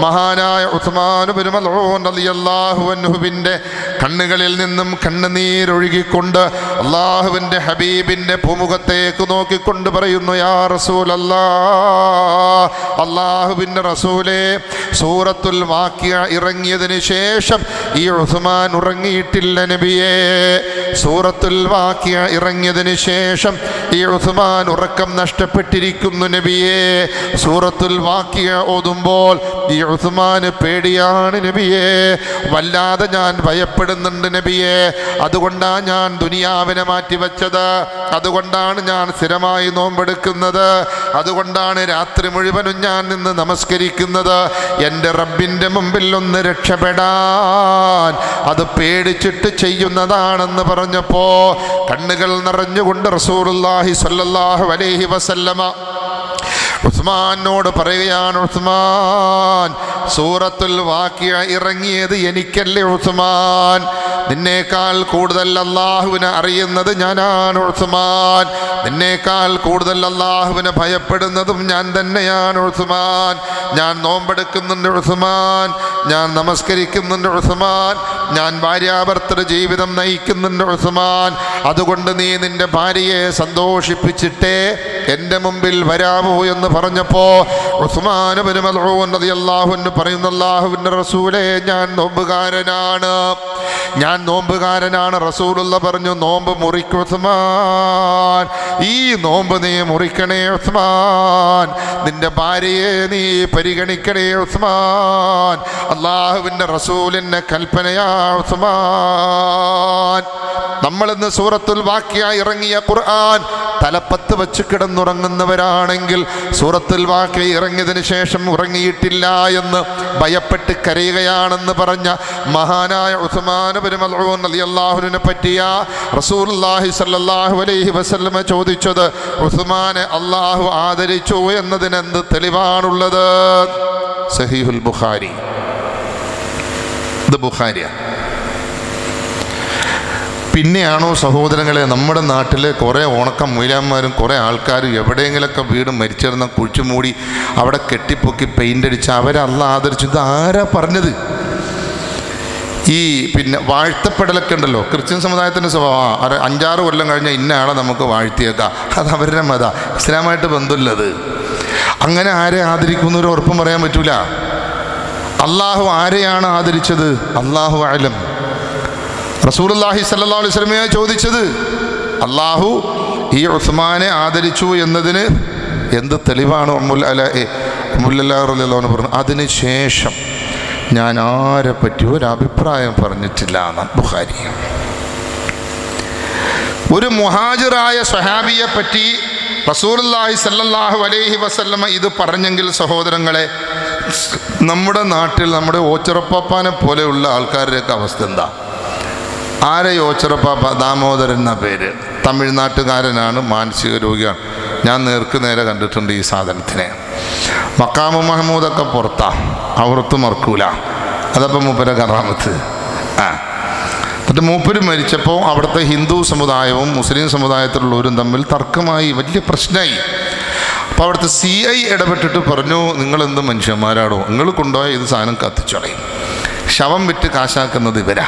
മഹാനായ ഉസ്മാൻ ഇബ്നു മൽഊൻ റളിയല്ലാഹു അൻഹുവിൻ്റെ കണ്ണുകളിൽ നിന്നും കണ്ണുനീരൊഴുകിക്കൊണ്ട് അള്ളാഹുവിൻ്റെ ഹബീബിൻ്റെ പൂമുഖത്തേക്ക് നോക്കിക്കൊണ്ട് പറയുന്നു, യാ റസൂലല്ലാഹ്, അള്ളാഹുവിൻ്റെ റസൂലേ, സൂറത്തുൽ വാഖിഅ ഇറങ്ങിയതിന് ശേഷം ഈ ഉസ്മാൻ ഉറങ്ങിയിട്ടില്ല നബിയേ. സൂറത്തുൽ വാഖിഅ ഇറങ്ങിയതിന് ശേഷം ഈ ഉസ്മാൻ ഉറക്കം നഷ്ടപ്പെട്ടിരിക്കുന്നു നബിയേ. സൂറത്തുൽ വാഖിഅ ഓതുമ്പോൾ ഈ ഉസ്മാന് പേടിയാണ് നബിയേ, വല്ലാതെ ഞാൻ ഭയപ്പെടുന്നുണ്ട് നബിയേ. അതുകൊണ്ടാണ് ഞാൻ ദുനിയാവിനെ മാറ്റിവെച്ചത്, അതുകൊണ്ടാണ് ഞാൻ സ്ഥിരമായി നോമ്പെടുക്കുന്നത്, അതുകൊണ്ടാണ് രാത്രി മുഴുവനും ഞാൻ നിന്ന് നമസ്കരിക്കുന്നത്, എൻ്റെ റബ്ബിൻ്റെ മുമ്പിൽ ഒന്ന് രക്ഷപ്പെടാൻ, അത് പേടിച്ചിട്ട് ചെയ്യുന്നതാണെന്ന് പറഞ്ഞപ്പോൾ കണ്ണുകൾ നിറഞ്ഞുകൊണ്ട് റസൂലുള്ളാഹി സ്വല്ലല്ലാഹു അലൈഹി വസല്ലമ ഉസ്മാനോട് പറയുകയാണ്, ഉസ്മാൻ, സൂറത്തുൽ വാഖിഅ ഇറങ്ങിയത് എനിക്കല്ലേ ഉസ്മാൻ, നിന്നേക്കാൾ കൂടുതൽ അള്ളാഹുവിനെ അറിയുന്നത് ഞാനാണ് ഉസ്മാൻ, നിന്നേക്കാൾ കൂടുതൽ അള്ളാഹുവിനെ ഭയപ്പെടുന്നതും ഞാൻ തന്നെയാണ് ഉസ്മാൻ. ഞാൻ നോമ്പെടുക്കുന്നുണ്ട് ഉസ്മാൻ, ഞാൻ നമസ്കരിക്കുന്നുണ്ട് ഉസ്മാൻ, ഞാൻ ഭാര്യാഭർത്തൃ ജീവിതം നയിക്കുന്നുണ്ട് ഉസ്മാൻ. അതുകൊണ്ട് നീ നിന്റെ ഭാര്യയെ സന്തോഷിപ്പിച്ചിട്ടേ എൻ്റെ മുമ്പിൽ വരാമോ എന്ന് പറഞ്ഞപ്പോൾ ഉസ്മാൻ ഇബ്നു മൽഊൻ റളിയല്ലാഹു അൻഹു പറയുന്നു, അല്ലാഹുവിൻ്റെ റസൂലേ, ഞാൻ നോമ്പുകാരനാണ്, ഞാൻ നോമ്പുകാരനാണ്. റസൂലുള്ള പറഞ്ഞു, നോമ്പ് മുറിക്കും ഉസ്മാൻ, ഈ നോമ്പ് നീ മുറിക്കണേ ഉസ്മാൻ, നിന്റെ ഭാര്യയെ നീ പരിഗണിക്കണേ ഉസ്മാൻ, അല്ലാഹുവിൻ്റെ റസൂലിൻ്റെ കൽപ്പനയാ ഉസ്മാൻ. നമ്മളിന്ന് സൂറത്തുൽ വാഖിഅ ഇറങ്ങിയ ഖുർആൻ തലപ്പത്ത് വെച്ച് കിടന്നുറങ്ങുന്നവരാണെങ്കിൽ സൂറത്തുൽ വാഖിഅ ഇറങ്ങിയതിന് ശേഷം ഉറങ്ങിയിട്ടില്ല എന്ന് ഭയപ്പെട്ട് കരയുകയാണെന്ന് പറഞ്ഞ മഹാനായ ഉസ്മാൻ ഇബ്നു മൽഊൻ റളിയല്ലാഹു അൻഹുവിനെ പറ്റിയ റസൂലുള്ളാഹി സ്വല്ലല്ലാഹു അലൈഹി വസല്ലമ ചോദിച്ചത്, ഉസ്മാനെ അല്ലാഹു ആദരിച്ചു എന്നതിന് എന്ത് തെളിവാണുള്ളത്? സഹീഹുൽ ബുഖാരി, ഇത് ബുഖാരിയ. പിന്നെയാണോ സഹോദരങ്ങളെ നമ്മുടെ നാട്ടിലെ കുറേ ഉണക്കം മൂലാന്മാരും കുറേ ആൾക്കാരും എവിടെയെങ്കിലൊക്കെ വീട് മരിച്ചിരുന്ന കുഴിച്ചു മൂടി അവിടെ കെട്ടിപ്പൊക്കി പെയിൻ്റ് അടിച്ച് അവരെ അള്ളാഹ് ആദരിച്ചു. ഇത് ആരാ പറഞ്ഞത്? ഈ പിന്നെ വാഴ്ത്തപ്പെടലൊക്കെ ഉണ്ടല്ലോ, ക്രിസ്ത്യൻ സമുദായത്തിൻ്റെ സ്വഭാവം 5-6 കൊല്ലം കഴിഞ്ഞാൽ ഇന്ന ആളെ നമുക്ക് വാഴ്ത്തിയേക്കാം, അത് അവരുടെ മത, ഇസ്ലാമായിട്ട് ബന്ധമില്ലത്. അങ്ങനെ ആരെ ആദരിക്കുന്നൊരു ഉറപ്പും പറയാൻ പറ്റൂല. അള്ളാഹു ആരെയാണ് ആദരിച്ചത്? അള്ളാഹു അലം. റസൂലുള്ളാഹി സ്വല്ലല്ലാഹു അലൈഹി വസല്ലമയെ ചോദിച്ചത്, അള്ളാഹു ഈ ഉസ്മാനെ ആദരിച്ചു എന്നതിന് എന്ത് തെളിവാണ്? പറഞ്ഞു, അതിന് ശേഷം ഞാൻ ആരെ പറ്റി ഒരഭിപ്രായം പറഞ്ഞിട്ടില്ല എന്ന് ബുഖാരി. ഒരു മുഹാജിറായ സ്വഹാബിയെ പറ്റി റസൂലുള്ളാഹി സ്വല്ലല്ലാഹു അലൈഹി വസല്ലമ ഇത് പറഞ്ഞെങ്കിൽ സഹോദരങ്ങളെ, നമ്മുടെ നാട്ടിൽ നമ്മുടെ ഓച്ചിറപ്പാപ്പാനെ പോലെയുള്ള ആൾക്കാരുടെയൊക്കെ അവസ്ഥ എന്താ? ആരെ ഓച്ചിറപ്പാപ്പ? ദാമോദരൻ എന്ന പേര്, തമിഴ്നാട്ടുകാരനാണ്, മാനസിക രോഗിയാണ്. ഞാൻ നേരെ കണ്ടിട്ടുണ്ട് ഈ സാധനത്തിനെ. മക്കാമു മഹമ്മൂദൊക്കെ പുറത്താ, അവർത്ത് മറക്കൂല, അതപ്പം മൂപ്പരെ കറാമത്ത്. എന്നിട്ട് മൂപ്പര് മരിച്ചപ്പോൾ അവിടുത്തെ ഹിന്ദു സമുദായവും മുസ്ലിം സമുദായത്തിലുള്ളവരും തമ്മിൽ തർക്കമായി, വലിയ പ്രശ്നമായി. അപ്പോൾ അവിടുത്തെ CI ഇടപെട്ടിട്ട് പറഞ്ഞു, നിങ്ങളെന്ത് മനുഷ്യന്മാരാണോ, നിങ്ങൾ കൊണ്ടുപോയ ഇത് സാധനം കത്തിച്ചോളയും, ശവം വിറ്റ് കാശാക്കുന്നത് ഇവരാ.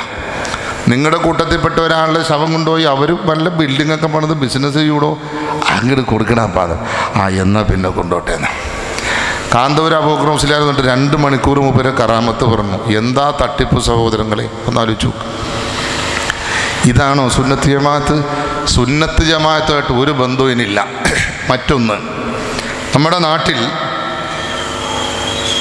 നിങ്ങളുടെ കൂട്ടത്തിൽപ്പെട്ട ഒരാളുടെ ശവം കൊണ്ടുപോയി അവർ വല്ല ബിൽഡിങ്ങൊക്കെ പണിത് ബിസിനസ് ചെയ്യൂടോ, അങ്ങോട്ട് കൊടുക്കണം പാദം. എന്നാൽ പിന്നെ കൊണ്ടോട്ടേന്ന്. കാന്തപുര അബൂബക്കർ മുസ്ലിയാർ എന്നിട്ട് 2 മണിക്കൂർ മുമ്പേ കറാമത്ത് പറഞ്ഞു. എന്താ തട്ടിപ്പ് സഹോദരങ്ങളെ, ഒന്നാലോചിച്ചു. ഇതാണോ സുന്നത്ത് ജമാഅത്ത്? സുന്നത്ത് ജമാഅത്തുമായിട്ട് ഒരു ബന്ധവും ഇനിയില്ല. മറ്റൊന്ന്, നമ്മുടെ നാട്ടിൽ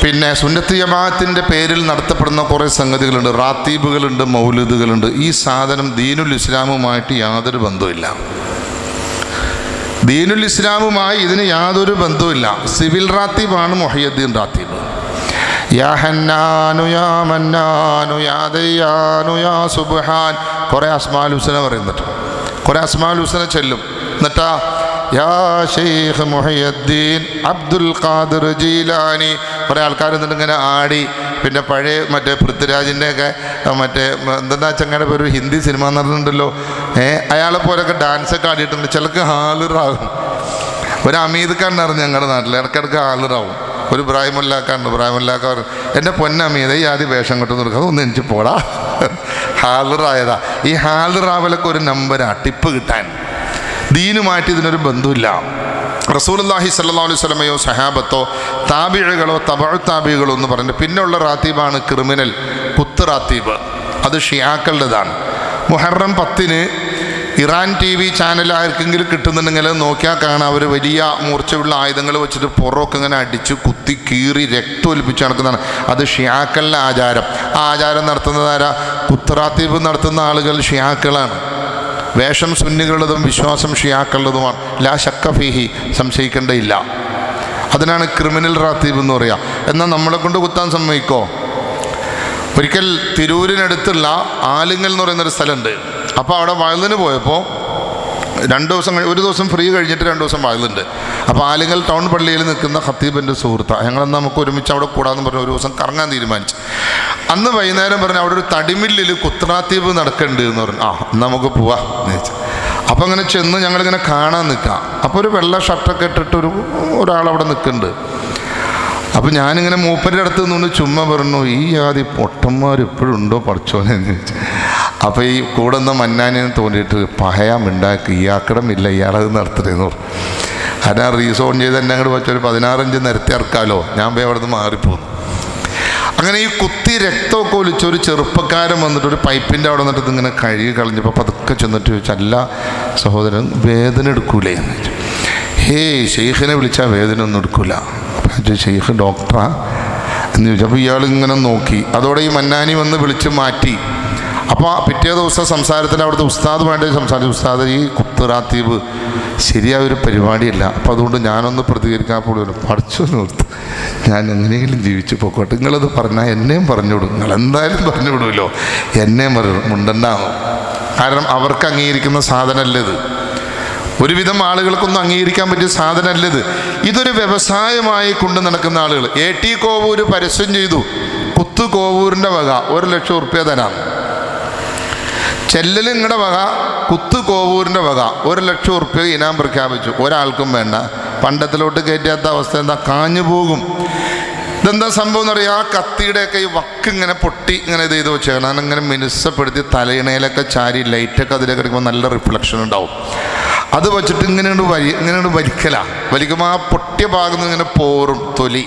പിന്നെ സുന്നത്ത് ജമാഅത്തിൻ്റെ പേരിൽ നടത്തപ്പെടുന്ന കുറേ സംഗതികളുണ്ട്, റാത്തീബുകളുണ്ട്, മൗലിദുകളുണ്ട്. ഈ സാധനം ദീനുൽ ഇസ്ലാമുമായിട്ട് യാതൊരു ബന്ധവുമില്ല. ദീനുൽ ഇസ്ലാമുമായി ഇതിന് യാതൊരു ബന്ധവുമില്ല. സിവിൽ റാത്തീബാണ് മുഹയ്യദ്ദീൻ റാത്തീബ്. യാ ഹന്നാനു യാ മന്നാനു യാ ദയ്യാനു യാ സുബ്ഹാൻ, കുറേ അസ്മാഉൽ ഹുസ്ന പറയുന്നുണ്ട്, കുറേ അസ്മാഉൽ ഹുസ്ന ചെല്ലും. എന്നിട്ടാ യാ ശൈഖ് മുഹയ്യദ്ദീൻ അബ്ദുൽ ഖാദിർ ജീലാനി, കുറേ ആൾക്കാർ എന്നിട്ട് ഇങ്ങനെ ആടി. പിന്നെ പഴയ മറ്റേ പൃഥ്വിരാജിൻ്റെയൊക്കെ മറ്റേ എന്താ ചങ്ങയുടെ പേര്, ഹിന്ദി സിനിമ നടന്നുണ്ടല്ലോ, അയാളെ പോലൊക്കെ ഡാൻസൊക്കെ ആടിയിട്ടുണ്ട്. ചിലക്ക് ഹാളിറാകും. ഒരു അമീദ് ഖാൻ അറിഞ്ഞു ഞങ്ങളുടെ നാട്ടിൽ, ഇടയ്ക്കിടയ്ക്ക് ഹാളിറാവും. ഒരു ഇബ്രാഹിമുല്ലാക്കാണ്ട്, ഇബ്രാഹിമുല്ലാക്ക പറഞ്ഞു, എൻ്റെ പൊന്നമീത ഈ ആദ്യം വേഷം കെട്ടുന്ന കൊടുക്കുക, അതൊന്നും എനിക്ക് പോടാ, ഹാളിറായതാ. ഈ ഹാളിറാവലൊക്കെ ഒരു നമ്പരാണ് ടിപ്പ് കിട്ടാൻ. ദീനുമായിട്ട് ഇതിനൊരു ബന്ധമില്ല. റസൂലുള്ളാഹി സ്വല്ലല്ലാഹു അലൈഹി വസല്ലമയോ സഹാബത്തോ താബിഈകളോ തബഉ താബിഈകളോ എന്ന് പറഞ്ഞിട്ട് പിന്നെയുള്ള റാത്തീബാണ് ക്രിമിനൽ കുത്ത് റാത്തീബ്. അത് ഷിയാക്കളുടേതാണ്. മുഹറം 10 ഇറാൻ TV ചാനൽ ആർക്കെങ്കിലും കിട്ടുന്നുണ്ടെങ്കിൽ നോക്കിയാൽ കാണാം, അവർ വലിയ മൂർച്ചയുള്ള ആയുധങ്ങൾ വെച്ചിട്ട് പുറമൊക്കെ ഇങ്ങനെ അടിച്ച് കുത്തി കീറി രക്തം ഒലിപ്പിച്ച് നടക്കുന്നതാണ്. അത് ഷിയാക്കളുടെ ആചാരം. ആ ആചാരം നടത്തുന്നതാരാ? കുത്തറാത്തീബ് നടത്തുന്ന ആളുകൾ ഷിയാക്കളാണ്. വേഷം സുന്നികളുള്ളതും വിശ്വാസം ഷിയാക്കളുള്ളതുമാണ്. ലാ ശക്ക ഫീഹി, സംശയിക്കേണ്ടയില്ല. അതിനാണ് ക്രിമിനൽ റാത്തീബ് എന്ന് പറയുക. എന്നാൽ നമ്മളെ കൊണ്ട് കുത്താൻ സമ്മതിക്കോ? ഒരിക്കൽ തിരൂരിനടുത്തുള്ള ആലിങ്ങൽ എന്ന് പറയുന്നൊരു സ്ഥലമുണ്ട്. അപ്പോൾ അവിടെ വയലിന് പോയപ്പോൾ 2 ദിവസം ഒരു ദിവസം ഫ്രീ കഴിഞ്ഞിട്ട് 2 ദിവസം വയലുണ്ട്. അപ്പോൾ ആലിങ്ങൽ ടൗൺ പള്ളിയിൽ നിൽക്കുന്ന ഖത്തീബിൻ്റെ സുഹൃത്താണ്. ഞങ്ങളെന്നാൽ നമുക്ക് ഒരുമിച്ച് അവിടെ കൂടാമെന്ന് പറഞ്ഞ് ഒരു ദിവസം കറങ്ങാൻ തീരുമാനിച്ചു. അന്ന് വൈകുന്നേരം പറഞ്ഞ് അവിടെ ഒരു തടിമില്ലിൽ കുത്രാത്തീബ് നടക്കുന്നുണ്ട് എന്ന് പറഞ്ഞു. എന്നാൽ നമുക്ക് പോവാം എന്ന് ചോദിച്ചു. അപ്പോൾ അങ്ങനെ ചെന്ന് ഞങ്ങളിങ്ങനെ കാണാൻ നിൽക്കാം. അപ്പോൾ ഒരു വെള്ള ഷർട്ടൊക്കെ ഇട്ടിട്ട് ഒരാളവിടെ നിൽക്കുന്നുണ്ട്. അപ്പോൾ ഞാനിങ്ങനെ മൂപ്പരുടെ അടുത്ത് നിന്ന് ചുമ്മാ പറഞ്ഞു, ഈ ആദ്യം പൊട്ടന്മാർ ഇപ്പോഴും ഉണ്ടോ പഠിച്ചോനെന്ന് ചോദിച്ചു. അപ്പോൾ ഈ കൂടെ നിന്ന് മന്നാനെന്ന് തോന്നിയിട്ട് പഹയാമുണ്ടാക്കി, ഇയാക്കിടമില്ല, ഇയാളത് നടത്തരുതെന്ന് പറഞ്ഞു. ഞാൻ റീസോൺ ചെയ്ത് എന്നെ അങ്ങോട്ട് വെച്ചൊരു 16 ഇഞ്ച് നിരത്തി ഇറക്കാമല്ലോ, ഞാൻ പോയി അവിടെ നിന്ന് മാറിപ്പോന്നു. അങ്ങനെ ഈ കുത്തി രക്തമൊക്കെ ഒലിച്ചൊരു ചെറുപ്പക്കാരൻ വന്നിട്ട് ഒരു പൈപ്പിൻ്റെ അവിടെ നിന്നിട്ട് ഇങ്ങനെ കഴുകി കളഞ്ഞപ്പോൾ പതുക്കെ ചെന്നിട്ട് ചോദിച്ചു, അല്ല സഹോദരൻ വേദന എടുക്കൂലേ എന്ന് ചോദിച്ചു. ഷെയ്ഖിനെ വിളിച്ചാൽ വേദന ഒന്നും എടുക്കൂല. അപ്പോൾ ഷെയ്ഖ് ഡോക്ടറാ എന്ന് ചോദിച്ചു. അപ്പോൾ ഇയാളിങ്ങനെ നോക്കി. അതോടെ ഈ മന്നാനി വന്ന് വിളിച്ച് മാറ്റി. അപ്പോൾ പിറ്റേ ദിവസം സംസാരത്തിൽ അവിടുത്തെ ഉസ്താദ് വേണ്ടി സംസാരിച്ചു. ഉസ്താദ്, ഈ കുത്തറാത്തീബ് ശരിയായൊരു പരിപാടിയല്ല, അപ്പോൾ അതുകൊണ്ട് ഞാനൊന്ന് പ്രതികരിക്കാൻ പോലും പഠിച്ചു നിർത്ത്, ഞാൻ എങ്ങനെയെങ്കിലും ജീവിച്ചു പോയിക്കോട്ടെ, നിങ്ങളത് പറഞ്ഞാൽ എന്നെയും പറഞ്ഞുവിടും, നിങ്ങൾ എന്തായാലും പറഞ്ഞുവിടുമല്ലോ, എന്നെയും മുണ്ടണ്ടാവും. കാരണം അവർക്ക് അംഗീകരിക്കുന്ന സാധനമല്ലത്. ഒരുവിധം ആളുകൾക്കൊന്നും അംഗീകരിക്കാൻ പറ്റിയ സാധനമല്ലത്. ഇതൊരു വ്യവസായമായി കൊണ്ട് നടക്കുന്ന ആളുകൾ. AT കോവൂര് പരസ്യം ചെയ്തു, കുത്ത് കോവൂരിൻ്റെ വക 1 ലക്ഷം ഉറുപ്പ്യ തരാം. ചെല്ലൽ നിങ്ങളുടെ വക, കുത്ത് കോവൂരിൻ്റെ വക 1,00,000 ഉറുപ്പ്യ ഇനാം പ്രഖ്യാപിച്ചു. ഒരാൾക്കും വേണ്ട. പണ്ടത്തിലോട്ട് കയറ്റാത്ത അവസ്ഥ എന്താ? കാഞ്ഞു പോകും. ഇതെന്താ സംഭവം എന്നറിയാം? ആ കത്തിയുടെയൊക്കെ ഈ വക്ക് ഇങ്ങനെ പൊട്ടി ഇങ്ങനെ ഇത് ചെയ്ത് വെച്ചാൽ അങ്ങനെ മിനുസപ്പെടുത്തി തലയിണയിലൊക്കെ ചാരി ലൈറ്റൊക്കെ അതിലേക്ക് അടിക്കുമ്പോൾ നല്ല റിഫ്ലക്ഷൻ ഉണ്ടാവും. അത് വെച്ചിട്ട് ഇങ്ങനെയാണ് വലിക്കുമ്പോൾ ആ പൊട്ടിയ ഭാഗത്ത് നിന്ന് ഇങ്ങനെ പോറും തൊലി,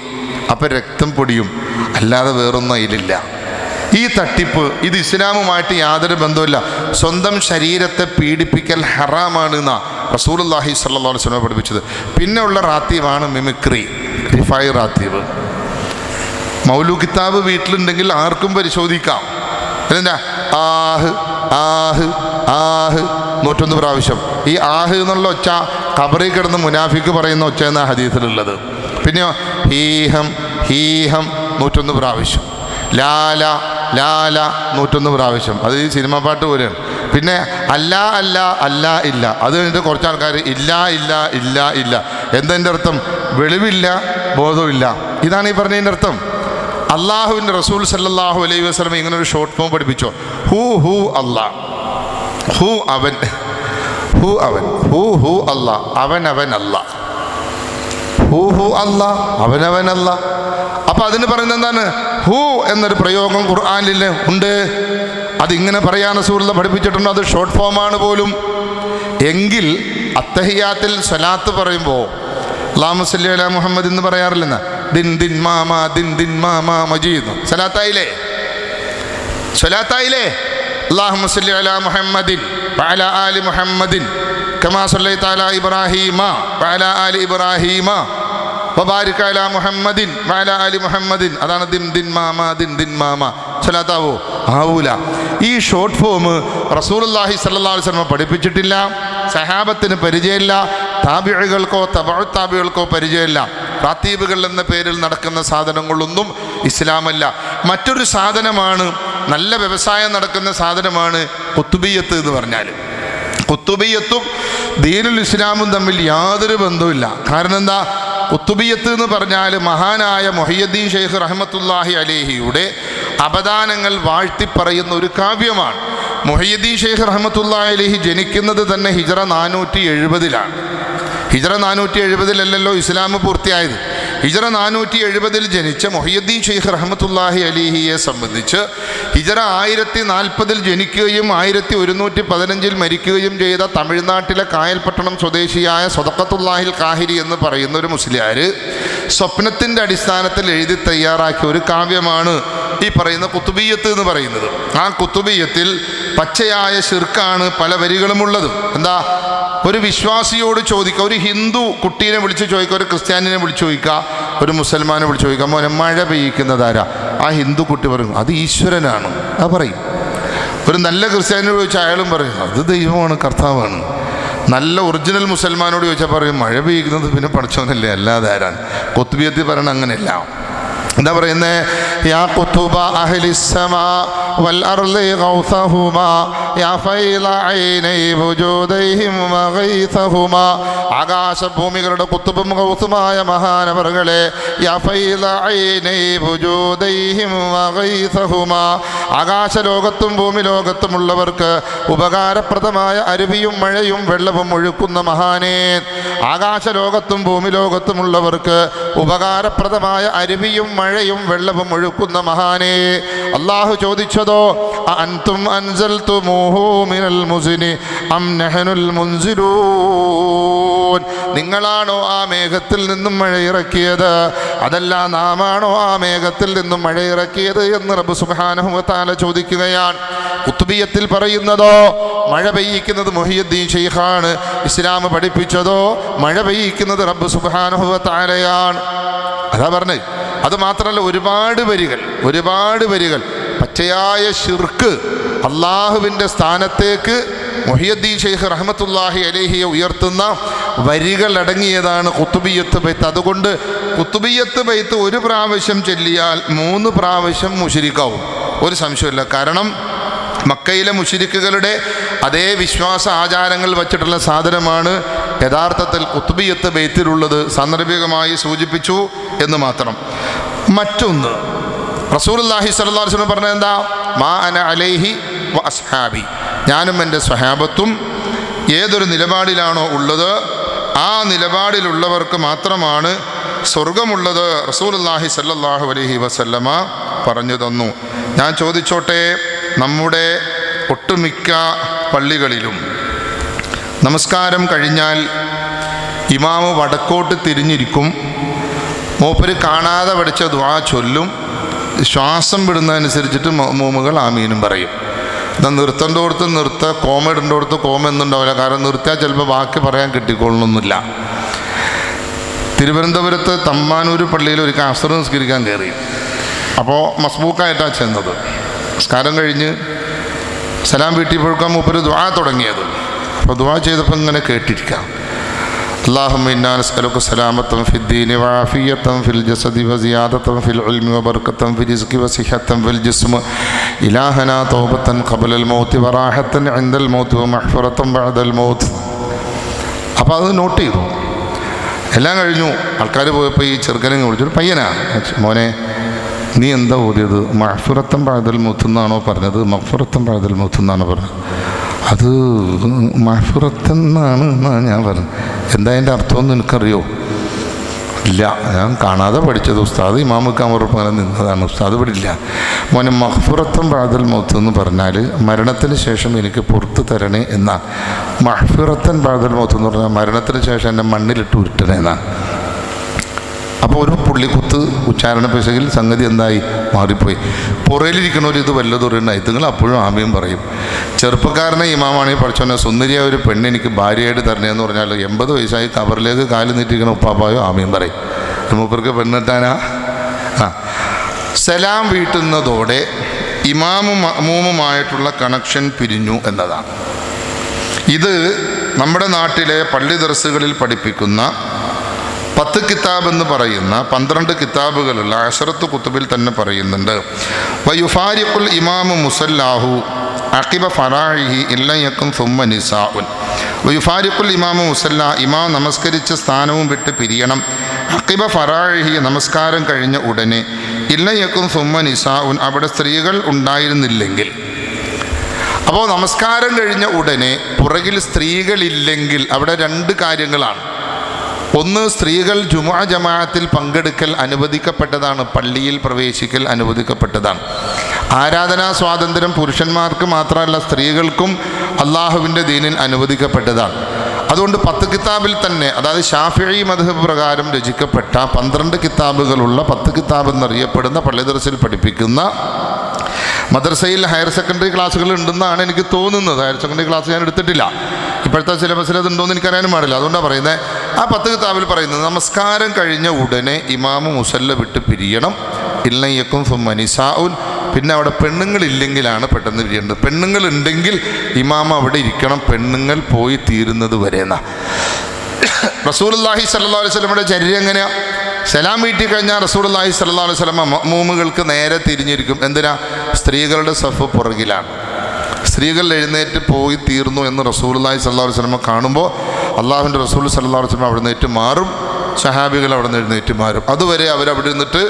അപ്പം രക്തം പൊടിയും, അല്ലാതെ വേറൊന്നും അതിലില്ല. ഈ തട്ടിപ്പ് ഇത് ഇസ്ലാമുമായിട്ട് യാതൊരു ബന്ധമില്ല. സ്വന്തം ശരീരത്തെ പീഡിപ്പിക്കൽ ഹറാമാണ് എന്നാ റസൂലുള്ളാഹി സ്വല്ലല്ലാഹു അലൈഹി വസല്ലം പഠിപ്പിച്ചത്. പിന്നെ ഉള്ള റാത്തീവാണ് മിമിക്രി, റിഫായി റാത്തീവ്. മൗലു കിതാബ് വീട്ടിലുണ്ടെങ്കിൽ ആർക്കും പരിശോധിക്കാം. എന്താ ആഹ് ആഹ് ആഹ് 101 പ്രാവശ്യം. ഈ ആഹ് എന്നുള്ള ഒച്ച ഖബറിൽ കിടന്ന് മുനാഫിക്ക് പറയുന്ന ഒച്ച എന്ന ഹദീസിലുള്ളത്. പിന്നെയോ ഹീഹം ഹീഹം 101 പ്രാവശ്യം. ലാല ലാല 101 പ്രാവശ്യം. അത് ഈ സിനിമ പാട്ട് പോലെയാണ്. പിന്നെ അല്ല അല്ല അല്ല ഇല്ല. അത് കഴിഞ്ഞിട്ട് കുറച്ച് ആൾക്കാർ ഇല്ല ഇല്ല ഇല്ല ഇല്ല. എന്തെൻ്റെ അർത്ഥം? വെളിവില്ല, ബോധമില്ല. ഇതാണ് ഈ പറഞ്ഞതിൻ്റെ അർത്ഥം. അള്ളാഹുവിൻ്റെ റസൂൽ സല്ലല്ലാഹു അലൈഹി വസല്ലം ഇങ്ങനെ ഒരു ഷോർട്ട് ഫോം പഠിപ്പിച്ചോ. ഹു അല്ലാ, ഹു അവൻ, ഹു അവൻ, ഹു അല്ലാ, അവൻ അല്ല, ഹു അല്ലാ, അവൻ അല്ല. അപ്പം അതിന് പറയുന്നത് എന്താണ്? ഹു എന്നൊരു പ്രയോഗം ഖുർആനിൽ ഉണ്ട്. അതിങ്ങനെ പറയാൻ റസൂലുള്ളാഹി പഠിപ്പിച്ചിട്ടുണ്ടോ? അത് ഷോർട്ട് ഫോമാണ് പോലും. എങ്കിൽ അത്തഹിയാത്തിൽ സ്വലാത്ത് പറയുമ്പോൾ അല്ലാഹുമ്മ സ്വല്ലി അലാ മുഹമ്മദ് എന്ന് പറയാറില്ലെന്ന്. ദിൻ ദിൻ മാമാ ദിൻ ദിൻ മാമാ മജീദ്. സ്വലാത്തായില്ലേ? അല്ലാഹുമ്മ സ്വല്ലി അലാ മുഹമ്മദിൻ വഅലാ ആലി മുഹമ്മദിൻ കമാ സ്വല്ലൈത അലാ ഇബ്രാഹീമ വഅലാ ആലി ഇബ്രാഹീമ വബാരിക് അലാ മുഹമ്മദിൻ വഅലാ ആലി മുഹമ്മദിൻ. അതാണ് ദിൻ ദിൻ മാമാ ദിൻ ദിൻ മാമാ. സ്വലാത്താവോ? ആവൂല. ഈ ഷോർട്ട് ഫോം റസൂലുള്ളാഹി സ്വല്ലല്ലാഹു അലൈഹി വസല്ലം പഠിപ്പിച്ചിട്ടില്ല, സഹാബത്തിന് പരിചയമില്ല, താബിഈകൾക്കോ തബഉ താബിഈകൾക്കോ പരിചയമില്ല. റാത്തീബുകൾ എന്ന പേരിൽ നടക്കുന്ന സാധനങ്ങളൊന്നും ഇസ്ലാമല്ല. മറ്റൊരു സാധനമാണ്, നല്ല വ്യവസായം നടക്കുന്ന സാധനമാണ് കുത്തുബിയ്യത്ത് എന്ന് പറഞ്ഞാൽ. കുത്തുബിയ്യത്തും ദീനുൽ ഇസ്ലാമും തമ്മിൽ യാതൊരു ബന്ധവുമില്ല. കാരണം എന്താ? കുത്തുബിയ്യത്ത് എന്ന് പറഞ്ഞാൽ മഹാനായ മുഹയ്യിദ്ദീൻ ഷെയ്ഖ് റഹ്മത്തുള്ളാഹി അലൈഹിയുടെ അപദാനങ്ങൾ വാഴ്ത്തിപ്പറയുന്ന ഒരു കാവ്യമാണ്. മുഹയ്യിദ്ദീൻ ഷെയ്ഖ് റഹ്മത്തുള്ളാഹി അലൈഹി ജനിക്കുന്നത് തന്നെ ഹിജ്റ 470-ലാണ്. ഹിജ്റ 470-ലല്ലല്ലോ ഇസ്ലാം പൂർത്തിയായത്. ഹിജ്റ 470-ൽ ജനിച്ച മുഹയ്യിദ്ദീൻ ഷെയ്ഖ് റഹ്മത്തുള്ളാഹി അലൈഹിയെ സംബന്ധിച്ച് ഹിജ്റ 1040-ൽ ജനിക്കുകയും 1115-ൽ മരിക്കുകയും ചെയ്ത തമിഴ്നാട്ടിലെ കായൽപട്ടണം സ്വദേശിയായ സ്വദഖത്തുല്ലാഹിൽ കാഹിരി എന്ന് പറയുന്ന ഒരു മുസ്ലിയാർ സ്വപ്നത്തിൻ്റെ അടിസ്ഥാനത്തിൽ എഴുതി തയ്യാറാക്കിയ ഒരു കാവ്യമാണ് ഈ പറയുന്ന കുത്തുബിയ്യത്ത് എന്ന് പറയുന്നത്. ആ കുത്തുബിയ്യത്തിൽ പച്ചയായ ശിർക്കാണ് പല വരികളുമുള്ളത്. എന്താ? ഒരു വിശ്വാസിയോട് ചോദിക്കുക, ഒരു ഹിന്ദു കുട്ടീനെ വിളിച്ച് ചോദിക്കുക, ഒരു ക്രിസ്ത്യാനിനെ വിളിച്ച് ചോദിക്കുക, ഒരു മുസൽമാനെ വിളിച്ച് ചോദിക്കുക, മോനെ മഴ പെയ്യിക്കുന്നതാരാ? ആ ഹിന്ദു കുട്ടി പറയും അത് ഈശ്വരനാണ്. അത് പറയും. ഒരു നല്ല ക്രിസ്ത്യാനിയോട് ചോദിച്ചാൽ അയാളും പറയും അത് ദൈവമാണ്, കർത്താവാണ്. നല്ല ഒറിജിനൽ മുസൽമാനോട് ചോദിച്ചാൽ പറയും മഴ പെയ്യിക്കുന്നത് പിന്നെ പഠിച്ചവനല്ലേ, അല്ലാതെ ആരാണ്? കുത്തുബിയ്യത്തിൽ പറയണ അങ്ങനെയല്ല. എന്താ പറയുന്നത്? യാ ഖുതുബ അഹ്ലിസ്സമാ വൽ അർളി ഗൗസഹുമാ യാ ഫൈല ഐനൈ വജൂദൈഹിം വഗൈസഹുമാ. ആകാശഭൂമികളുടെ കുത്തുബും ഗൗസുമായ മഹാനവറുകളെ, യാ ഫൈല ഐനൈ വജൂദൈഹിം വഗൈസഹുമാ. ആകാശലോകത്തും ഭൂമി ലോകത്തുമുള്ളവർക്ക് ഉപകാരപ്രദമായ അരുവിയും മഴയും വെള്ളവും ഒഴുക്കുന്ന മഹാനേ. ആകാശലോകത്തും ഭൂമി ലോകത്തുമുള്ളവർക്ക് ഉപകാരപ്രദമായ അരുവിയും മഴയും വെള്ളവും ഒഴുക്കുന്ന മഹാനേ. അല്ലാഹു ചോദിച്ചതോ അൻതും അൻസൽതുമൂഹു മിനൽ മുസ്നി അം നഹ്നുൽ മുൻസിലൂൻ. നിങ്ങളാണോ ആ മേഘത്തിൽ നിന്നും മഴ ഇറക്കിയത്, അതല്ല നാമാണോ ആ മേഘത്തിൽ നിന്നും മഴ ഇറക്കിയത് എന്ന് റബ്ബ് സുബ്ഹാനഹു വ തആല ചോദിക്കുകയാണ്. കുത്തുബിയ്യത്തിൽ പറയുന്നതോ മഴ പെയ്യിക്കുന്നത് മുഹയ്യിദ്ദീൻ ഷെയ്ഖാണ്. ഇസ്ലാം പഠിപ്പിച്ചതോ മഴ പെയ്യിക്കുന്നത് റബ്ബ് സുബ്ഹാനഹു വ തആലയാണ്. അതാ പറഞ്ഞേ. അതുമാത്രമല്ല, ഒരുപാട് വരികൾ പച്ചയായ ശിർക്ക് അള്ളാഹുവിൻ്റെ സ്ഥാനത്തേക്ക് മുഹയ്യിദ്ദീൻ ഷെയ്ഖ് റഹ്മത്തുള്ളാഹി അലൈഹിയെ ഉയർത്തുന്ന വരികൾ അടങ്ങിയതാണ് കുത്തുബിയ്യത്ത് ബൈത്ത്. അതുകൊണ്ട് കുത്തുബിയ്യത്ത് ബൈത്ത് ഒരു പ്രാവശ്യം ചൊല്ലിയാൽ 3 പ്രാവശ്യം മുശ്രിക്കാവും, ഒരു സംശയമില്ല. കാരണം മക്കയിലെ മുശ്രിക്കുകളുടെ അതേ വിശ്വാസ ആചാരങ്ങൾ വച്ചിട്ടുള്ള സാധനമാണ് യഥാർത്ഥത്തിൽ കുത്തുബിയ്യത്ത് ബൈത്തിലുള്ളത്. സാന്ദർഭികമായി സൂചിപ്പിച്ചു എന്ന് മാത്രം. മറ്റൊന്ന്, റസൂലുള്ളാഹി സ്വല്ലല്ലാഹു അലൈഹി വസല്ലം പറഞ്ഞത് എന്താ? മാ അന അലൈഹി വ അസ്ഹാബി. ഞാനും എൻ്റെ സ്വഹാബത്തും ഏതൊരു നിലപാടിലാണോ ഉള്ളത് ആ നിലപാടിലുള്ളവർക്ക് മാത്രമാണ് സ്വർഗമുള്ളത് റസൂലുള്ളാഹി സ്വല്ലല്ലാഹു അലൈഹി വസല്ലമ പറഞ്ഞു തന്നു. ഞാൻ ചോദിച്ചോട്ടെ, നമ്മുടെ ഒട്ടുമിക്ക പള്ളികളിലും നമസ്കാരം കഴിഞ്ഞാൽ ഇമാമ് വടക്കോട്ട് തിരിഞ്ഞിരിക്കും, മൂപ്പര് കാണാതെ പഠിച്ച ദുആ ചൊല്ലും, ശ്വാസം വിടുന്നതനുസരിച്ചിട്ട് മഅ്മൂമുകൾ ആമീനും പറയും. എന്നാൽ നിർത്തേണ്ടോടത്ത് നിർത്തുക, കോമ ഇടേണ്ടോടത്ത് കോമ എന്നുണ്ടാവില്ല. കാരണം നിർത്തിയാൽ ചിലപ്പോൾ ബാക്കി പറയാൻ കിട്ടിക്കൊള്ളണമെന്നില്ല. തിരുവനന്തപുരത്ത് തമ്പാനൂർ പള്ളിയിൽ ഒരു അസ്ർ നിസ്കരിക്കാൻ കയറി. അപ്പോൾ മസ്ബൂക്കായിട്ടാണ് ചെന്നത്. നമസ്കാരം കഴിഞ്ഞ് സലാം വീട്ടിപ്പോഴേക്കാൻ മൂപ്പര് ദുആ തുടങ്ങിയത്. അപ്പോൾ ദുആ ചെയ്തപ്പോൾ ഇങ്ങനെ കേട്ടിരിക്കാം. اللهم إنا نسألك سلامة في الدين وعافية في الجسد وزيادة في العلم وبركة في الرزق وصحة في الجسم إلهنا توبة قبل الموت وراحة عند الموت ومغفرة بعد الموت. അപ്പോൾ അത് നോട്ട് ചെയ്തു. എല്ലാം കഴിഞ്ഞു. ആൾക്കാർ പോയപ്പോൾ ഈ ചെറുക്കനെ വിളിച്ചൊരു പയ്യനാ, മോനെ നീ എന്താ ഓതിയത്? മഗ്ഫിറത്തൻ ബഅദൽ മൗത്ത് എന്നാണോ പറഞ്ഞത്? മഗ്ഫിറത്തൻ ബഅദൽ മൗത്ത് എന്നാണോ പറഞ്ഞത്? അത് മഗ്ഫിറത്തൻ എന്നാണ് ഞാൻ പറഞ്ഞത്. എന്താ അതിൻ്റെ അർത്ഥമൊന്നും എനിക്കറിയോ? ഇല്ല, ഞാൻ കാണാതെ പഠിച്ചത്. ഉസ്താദ് ഇമാമുക്ക് അമറുപ്പ് അങ്ങനെ നിന്നതാണ്. ഉസ്താദ് പഠില്ല. മോനെ മഗ്ഫിറത്തൻ ബഅദൽ മൗത്ത് എന്ന് പറഞ്ഞാൽ മരണത്തിന് ശേഷം എനിക്ക് പുറത്ത് തരണേ എന്നാണ്. മഗ്ഫിറത്തൻ ബഅദൽ മൗത്ത് എന്ന് പറഞ്ഞാൽ മരണത്തിന് ശേഷം എന്നെ മണ്ണിലിട്ട് ഉരുട്ടണേ എന്നാണ്. അപ്പോൾ ഒരു പുള്ളിക്കുത്ത് ഉച്ചാരണ പിശകിൽ സംഗതി എന്തായി മാറിപ്പോയി. പുറയിലിരിക്കണവർ ഇത് വല്ലതുണ്ടായി നിങ്ങൾ അപ്പോഴും ആമയും പറയും. ചെറുപ്പക്കാരനെ ഇമാമാണെങ്കിൽ പഠിച്ചോനെ സുന്ദരിയായ ഒരു പെണ്ണ് എനിക്ക് ഭാര്യയായിട്ട് തരണേന്ന് പറഞ്ഞാൽ 80 വയസ്സായി കവറിലേക്ക് കാല് നീട്ടിരിക്കണ ഉപ്പാപ്പായോ ആമയും പറയും. മൂപ്പർക്ക് പെണ്ണിട്ടാനാ? സലാം വീട്ടുന്നതോടെ ഇമാമും മഅ്മൂമുമായിട്ടുള്ള കണക്ഷൻ പിരിഞ്ഞു എന്നതാണ്. ഇത് നമ്മുടെ നാട്ടിലെ പള്ളി ദർസുകളിൽ പഠിപ്പിക്കുന്ന 10 കിതാബ് എന്ന് പറയുന്ന 12 കിതാബുകളുള്ള അശറത്ത് കുത്തുബിൽ തന്നെ പറയുന്നുണ്ട്. വയുഫാരിഖുൽ ഇമാമു മുസല്ലാഹു അഖിബ ഫറാഇഹി ഇല്ല യകുൻ സുമ്മ നിസാഉൻ. വയുഫാരിഖുൽ ഇമാമു മുസല്ല, ഇമാം നമസ്കരിച്ച സ്ഥാനവും വിട്ട് പിരിയണം. അഖിബ ഫറാഇഹി, നമസ്കാരം കഴിഞ്ഞ ഉടനെ. ഇല്ല യകുൻ സുമ്മ നിസാഉൻ, അവിടെ സ്ത്രീകൾ ഉണ്ടായിരുന്നില്ലെങ്കിൽ. അപ്പോൾ നമസ്കാരം കഴിഞ്ഞ ഉടനെ പുറകിൽ സ്ത്രീകളില്ലെങ്കിൽ അവിടെ 2 കാര്യങ്ങളാണ്. ഒന്ന്, സ്ത്രീകൾ ജുമുഅ ജമാഅത്തിൽ പങ്കെടുക്കൽ അനുവദിക്കപ്പെട്ടതാണ്, പള്ളിയിൽ പ്രവേശിക്കൽ അനുവദിക്കപ്പെട്ടതാണ്. ആരാധനാ സ്വാതന്ത്ര്യം പുരുഷന്മാർക്ക് മാത്രമല്ല സ്ത്രീകൾക്കും അള്ളാഹുവിൻ്റെ ദീനിൽ അനുവദിക്കപ്പെട്ടതാണ്. അതുകൊണ്ട് 10 കിതാബിൽ തന്നെ, അതായത് ഷാഫിഈ മദ്ഹബ് പ്രകാരം രചിക്കപ്പെട്ട 12 കിതാബുകളുള്ള 10 കിതാബ് എന്നറിയപ്പെടുന്ന പള്ളി ദർസിൽ പഠിപ്പിക്കുന്ന, മദ്രസയിൽ ഹയർ സെക്കൻഡറി ക്ലാസ്സുകൾ ഉണ്ടെന്നാണ് എനിക്ക് തോന്നുന്നത്. ഹയർ സെക്കൻഡറി ക്ലാസ് ഞാൻ എടുത്തിട്ടില്ല, ഇപ്പോഴത്തെ സിലബസിൽ അതുണ്ടോയെന്ന് എനിക്കറിയാനും പാടില്ല. അതുകൊണ്ടാണ് പറയുന്നത്. ആ 10 കിതാബിൽ പറയുന്നത് നമസ്കാരം കഴിഞ്ഞ ഉടനെ ഇമാമു മുസല്ല വിട്ട് പിരിയണം. ഇല്ലയ്യക്കും സുമ്മ നിസാഉൻ, പിന്നെ അവിടെ പെണ്ണുങ്ങളില്ലെങ്കിലാണ് പെട്ടെന്ന് പിരിയേണ്ടത്. പെണ്ണുങ്ങളുണ്ടെങ്കിൽ ഇമാമ അവിടെ ഇരിക്കണം, പെണ്ണുങ്ങൾ പോയി തീരുന്നത് വരെ എന്നാ. റസൂലുള്ളാഹി സ്വല്ലല്ലാഹു അലൈഹി വസല്ലമയുടെ ചര്യ എങ്ങനെയാ? സലാം വീട്ടി കഴിഞ്ഞാൽ റസൂലുള്ളാഹി സ്വല്ലല്ലാഹു അലൈഹി വസല്ലമ മഅ്മൂമുകൾക്ക് നേരെ തിരിഞ്ഞിരിക്കും. എന്തിനാ? സ്ത്രീകളുടെ സഫ് പുറകിലാണ്. സ്ത്രീകൾ എഴുന്നേറ്റ് പോയി തീർന്നു എന്ന് റസൂലുള്ളാഹി സ്വല്ലല്ലാഹു അലൈഹി വസല്ലമ കാണുമ്പോൾ അള്ളാഹുവിൻ്റെ റസൂൽ സ്വല്ലല്ലാഹു അലൈഹി വസല്ലമ അവിടെ നിന്നേറ്റ് മാറും, സഹാബികൾ അവിടെ നിന്ന് എഴുന്നേറ്റ് മാറും. അതുവരെ അവരവിടെ നിന്നിട്ട്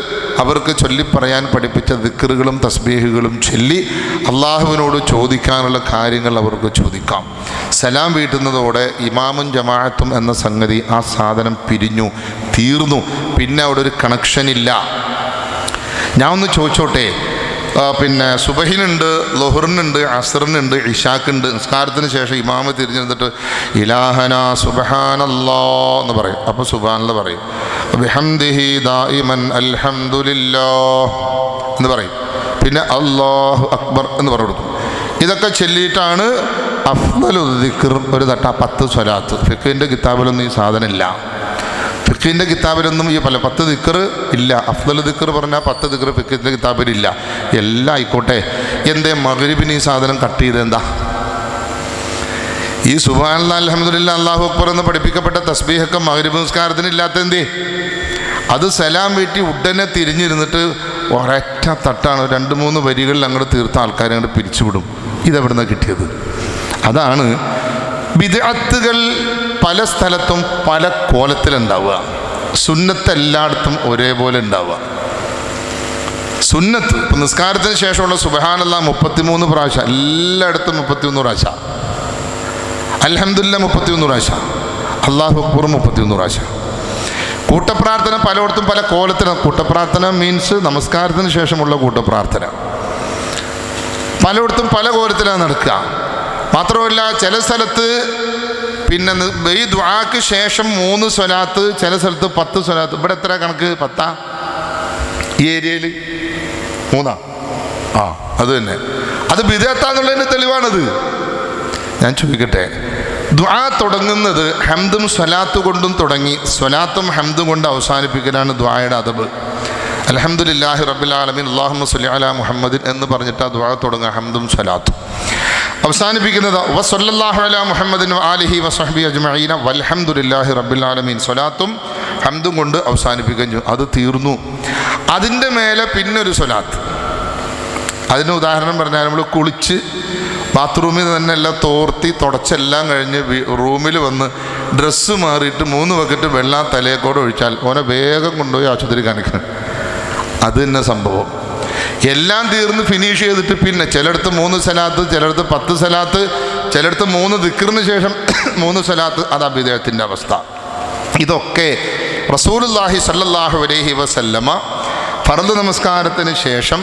അവർക്ക് ചൊല്ലിപ്പറയാൻ പഠിപ്പിച്ച ദിക്റുകളും തസ്ബീഹുകളും ചൊല്ലി അള്ളാഹുവിനോട് ചോദിക്കാനുള്ള കാര്യങ്ങൾ അവർക്ക് ചോദിക്കാം. സലാം വീട്ടുന്നതോടെ ഇമാമും ജമാഅത്തും എന്ന സംഗതി, ആ സാധനം പിരിഞ്ഞു, തീർന്നു. പിന്നെ അവിടെ ഒരു കണക്ഷനില്ല. ഞാൻ ഒന്ന് ചോദിച്ചോട്ടെ, പിന്നെ സുബഹിനുണ്ട്, ളുഹറിനുണ്ട്, അസ്റിനുണ്ട്, ഇശാക്കുണ്ട്. നിസ്കാരത്തിന് ശേഷം ഇമാമ് തിരിഞ്ഞെടുത്തിട്ട് ഇലാഹനാ സുബ്ഹാനല്ലാഹ് എന്ന് പറയും. അപ്പോൾ സുബ്ഹാനല്ലാഹ് പറയും. ബിഹംദിഹി ദായിമൻ അൽഹംദുലില്ലാഹ് എന്ന് പറയും. പിന്നെ അല്ലാഹു അക്ബർ എന്ന് പറഞ്ഞു കൊടുക്കും. ഇതൊക്കെ ചൊല്ലിയിട്ടാണ് അഫ്ളലു ദിക്ർ ഒരു തട്ട 10 സ്വലാത്ത്. ഫിഖിൻ്റെ കിതാബിലൊന്നും ഈ സാധനം ഇല്ല. ഫിഖിൻ്റെ കിതാബിലൊന്നും ഈ 10 ദിക്ർ ഇല്ല. അഫ്ളൽ ദിക്ർ പറഞ്ഞാൽ 10 ദിക്ർ ഫിഖിൻ്റെ കിതാബിലില്ല. എല്ലാം ആയിക്കോട്ടെ, എന്തേ മഗ്രിബിന് ഈ സാധനം കട്ട് ചെയ്ത്? എന്താ ഈ സുബ്ഹാനല്ലാഹ് അൽഹംദുലില്ലാഹ് അല്ലാഹു അക്ബർ എന്ന് പഠിപ്പിക്കപ്പെട്ട തസ്ബീഹൊക്കെ മഗ്രിബ് നിസ്കാരത്തിന് ഇല്ലാത്ത എന്തേ? അത് സലാം വീട്ടി ഉടനെ തിരിഞ്ഞിരുന്നിട്ട് ഒരൊറ്റ തട്ടാണ്, 2-3 വരികളിൽ അങ്ങോട്ട് തീർത്ത ആൾക്കാരെ അങ്ങോട്ട് പിരിച്ചുവിടും. ഇതെവിടെ നിന്നാണ് കിട്ടിയത്? അതാണ് ബിദ്അത്തുകൾ പല സ്ഥലത്തും പല കോലത്തിലുണ്ടാവുക, സുന്നത്ത് എല്ലായിടത്തും ഒരേപോലെ ഉണ്ടാവുക. സുന്നത്ത്. ഇപ്പം നിസ്കാരത്തിന് ശേഷമുള്ള സുബ്ഹാനല്ലാഹ് 33 പ്രാവശ്യം, എല്ലായിടത്തും 33 പ്രാവശ്യം, അൽഹംദുലില്ലാഹ് 33 പ്രാവശ്യം, അല്ലാഹു അക്ബർ 33 പ്രാവശ്യം. കൂട്ടപ്രാർത്ഥന പലയിടത്തും പല കോലത്തിലാണ്. കൂട്ടപ്രാർത്ഥന മീൻസ് നമസ്കാരത്തിന് ശേഷമുള്ള കൂട്ടപ്രാർത്ഥന പലയിടത്തും പല കോലത്തിലാണ് നടക്കുക. മാത്രമല്ല ചില സ്ഥലത്ത് പിന്നെ ഈ ദുആക്ക് ശേഷം 3 സ്വലാത്ത്, ചില സ്ഥലത്ത് 10 സ്വലാത്ത്. ഇവിടെ എത്ര കണക്ക്? 10 ഈ ഏരിയയിൽ 3. അത് തന്നെ, അത് ബിദ്അത്താന്നുള്ളതിൻ്റെ തെളിവാണത്. ഞാൻ ചോദിക്കട്ടെ, ദുആ തുടങ്ങുന്നത് ഹംദും സ്വലാത്ത് കൊണ്ടും തുടങ്ങി സ്വലാത്തും ഹംദും കൊണ്ട് അവസാനിപ്പിക്കലാണ് ദുആയുടെ അദബ്. അൽഹംദുലില്ലാഹി റബ്ബിൽ ആലമീൻ അല്ലാഹുമ്മ സ്വല്ലി അലാ മുഹമ്മദിൻ എന്ന് പറഞ്ഞിട്ട് ആ ദുആ തുടങ്ങുക, ഹംദും സ്വലാത്തും. അവസാനിപ്പിക്കുന്നത് വസല്ലല്ലാഹു അലാ മുഹമ്മദിൻ വആലിഹി വസഹ്ബി അജ്മഈന വൽഹംദുലില്ലാഹി റബ്ബിൽ ആലമീൻ. സ്വലാത്തും ഹംദും കൊണ്ട് അവസാനിപ്പിക്കുകയും ചെയ്യും. അത് തീർന്നു. അതിൻ്റെ മേലെ പിന്നൊരു സ്വലാത്ത്. അതിന് ഉദാഹരണം പറഞ്ഞാൽ നമ്മൾ കുളിച്ച് ബാത്റൂമിൽ തന്നെ എല്ലാം തോർത്തി തുടച്ചെല്ലാം കഴിഞ്ഞ് റൂമിൽ വന്ന് ഡ്രസ്സ് മാറിയിട്ട് 3 ബക്കറ്റ് വെള്ളം തലയേക്കോടെ ഒഴിച്ചാൽ ഓനെ വേഗം കൊണ്ടുപോയി ആശുപത്രി കാണിക്കണം. അത് തന്നെ സംഭവം. എല്ലാം തീർന്ന് ഫിനിഷ് ചെയ്തിട്ട് പിന്നെ ചിലയിടത്ത് 3 സ്വലാത്ത്, ചിലയിടത്ത് 10 സ്വലാത്ത്, ചിലയിടത്ത് 3 ദിക്റിന് ശേഷം 3 സ്വലാത്ത്. അത് ബിദ്അത്തിൻ്റെ അവസ്ഥ. ഇതൊക്കെ റസൂലുള്ളാഹി സ്വല്ലല്ലാഹു അലൈഹി വസല്ലമ ഫർദ് നമസ്കാരത്തിന് ശേഷം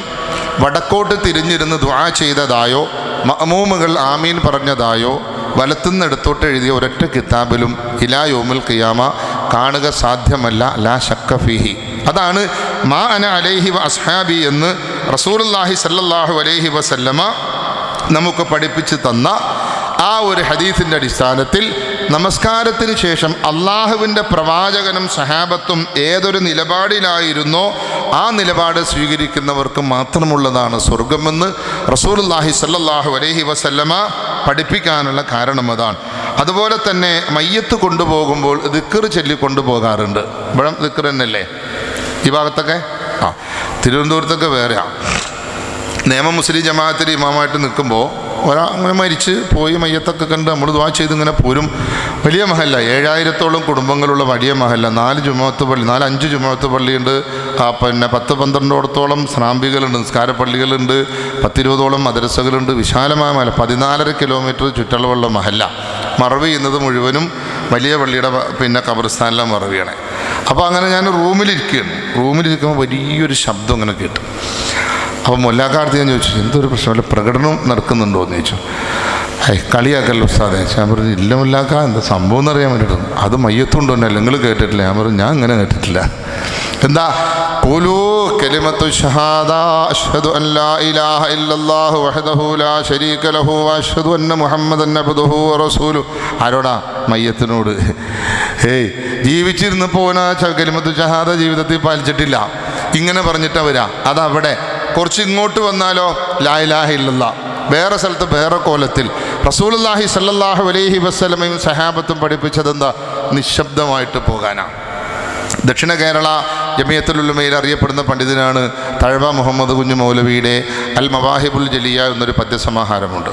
വടക്കോട്ട് തിരിഞ്ഞിരുന്ന് ദുആ ചെയ്തതായോ മഅ്മൂമുകൾ ആമീൻ പറഞ്ഞതായോ വലത്തുനിന്ന് ഇടത്തോട്ട് എഴുതിയ ഒരൊറ്റ കിതാബിലും ഇലാ യൗമുൽ ഖിയാമ കാണുക സാധ്യമല്ല. ലാ ശക്ക ഫീഹി. അതാണ് മാ അന അലൈഹി വ അസ്ഹാബി എന്ന് റസൂലുള്ളാഹി സ്വല്ലല്ലാഹു അലൈഹി വസല്ലമ നമുക്ക് പഠിപ്പിച്ച് തന്ന ആ ഒരു ഹദീസിൻ്റെ അടിസ്ഥാനത്തിൽ നമസ്കാരത്തിന് ശേഷം അള്ളാഹുവിൻ്റെ പ്രവാചകനും സഹാബത്തും ഏതൊരു നിലപാടിലായിരുന്നോ ആ നിലപാട് സ്വീകരിക്കുന്നവർക്ക് മാത്രമുള്ളതാണ് സ്വർഗമെന്ന് റസൂലുള്ളാഹി സ്വല്ലല്ലാഹു അലൈഹി വസല്ലമ പഠിപ്പിക്കാനുള്ള കാരണം അതാണ്. അതുപോലെ തന്നെ മയ്യത്ത് കൊണ്ടുപോകുമ്പോൾ ദിക്ർ ചൊല്ലി കൊണ്ടുപോകാറുണ്ട്. ഇവിടെ ദിക്ർ തന്നെയല്ലേ ഈ ഭാഗത്തൊക്കെ? തിരുവനന്തപുരത്തൊക്കെ വേറെയാണ്. നേമം മുസ്ലിം ജമാഅത്തിൽ ഇമാമായിട്ട് നിൽക്കുമ്പോൾ ഒരാൾ അങ്ങനെ മരിച്ച് പോയി മയ്യത്തൊക്കെ കണ്ട് നമ്മൾ ദുആ ചെയ്ത് ഇങ്ങനെ പോരും. വലിയ മഹല്ല, 7000-ഓളം കുടുംബങ്ങളുള്ള വലിയ മഹല്ല. 4 ജുമുഅത്ത് പള്ളി, 4-5 ജുമുഅത്ത് പള്ളിയുണ്ട്. പിന്നെ 10-12ഓളത്തോളം സ്നാമ്പികളുണ്ട്, നിസ്കാരപ്പള്ളികളുണ്ട്. 10-20ഓളം മദ്രസകളുണ്ട്. വിശാലമായ മഹല്ല, 14.5 കിലോമീറ്റർ ചുറ്റളവുള്ള മഹല്ല. മറവി ചെയ്യുന്നത് മുഴുവനും വലിയ പള്ളിയുടെ പിന്നെ ഖബർസ്ഥാനിലെ മറവിയാണ്. അപ്പോൾ അങ്ങനെ ഞാൻ റൂമിലിരിക്കുമ്പോൾ വലിയൊരു ശബ്ദം ഇങ്ങനെ കേട്ടു. അപ്പോൾ മൊല്ലാക്കാർത്തി ഞാൻ ചോദിച്ചു, എന്തൊരു പ്രശ്നമല്ല, പ്രകടനം നടക്കുന്നുണ്ടോ എന്ന് ചോദിച്ചു. കളിയാക്കല്ലോ ഉസ്താദേ. ഞാൻ പറഞ്ഞു, ഇല്ല മൊല്ലാക്ക, എന്താ സംഭവം എന്നറിയാൻ വേണ്ടിയിട്ട്. അത് മയ്യത്തുണ്ടോന്നല്ല, നിങ്ങൾ കേട്ടിട്ടില്ല? ഞാൻ പറഞ്ഞു, ഞാൻ അങ്ങനെ കേട്ടിട്ടില്ല. എന്താ? ഖുലൂ കലിമത്തു ഷഹാദ അഷ്ഹദു അൻ ലാ ഇലാഹ ഇല്ലല്ലാഹു വഹ്ദഹു ലാ ശരീക ലഹു വഅഷ്ഹദു അന്ന മുഹമ്മദൻ അബ്ദുഹു വറസൂലുഹു. ആരോടാ? മയ്യത്തിനോട്. ജീവിച്ചിരുന്നപ്പോൾ ഓനാ കലിമത്തു ഷഹാദ ജീവിതത്തിൽ പാലിച്ചിട്ടില്ല. ഇങ്ങനെ പറഞ്ഞിട്ടാ വരാ. അതവിടെ. കുറച്ച് ഇങ്ങോട്ട് വന്നാലോ ലാ ഇലാഹ ഇല്ലല്ലാഹ്. വേറെ സ്ഥലത്ത് വേറെ കോലത്തിൽ. റസൂലുള്ളാഹി സ്വല്ലല്ലാഹു അലൈഹി വസല്ലമയും സഹാബത്തും പഠിപ്പിച്ചതെന്താ? നിശബ്ദമായിട്ട് പോകാനാണ്. ദക്ഷിണ കേരള ജമിയത്തുൽ ഉലമയിൽ അറിയപ്പെടുന്ന പണ്ഡിതനാണ് തഴവ മുഹമ്മദ് കുഞ്ഞു മൗലവിയുടെ അൽ മവാഹിബുൽ ജലിയ എന്നൊരു പദ്യസമാഹാരമുണ്ട്.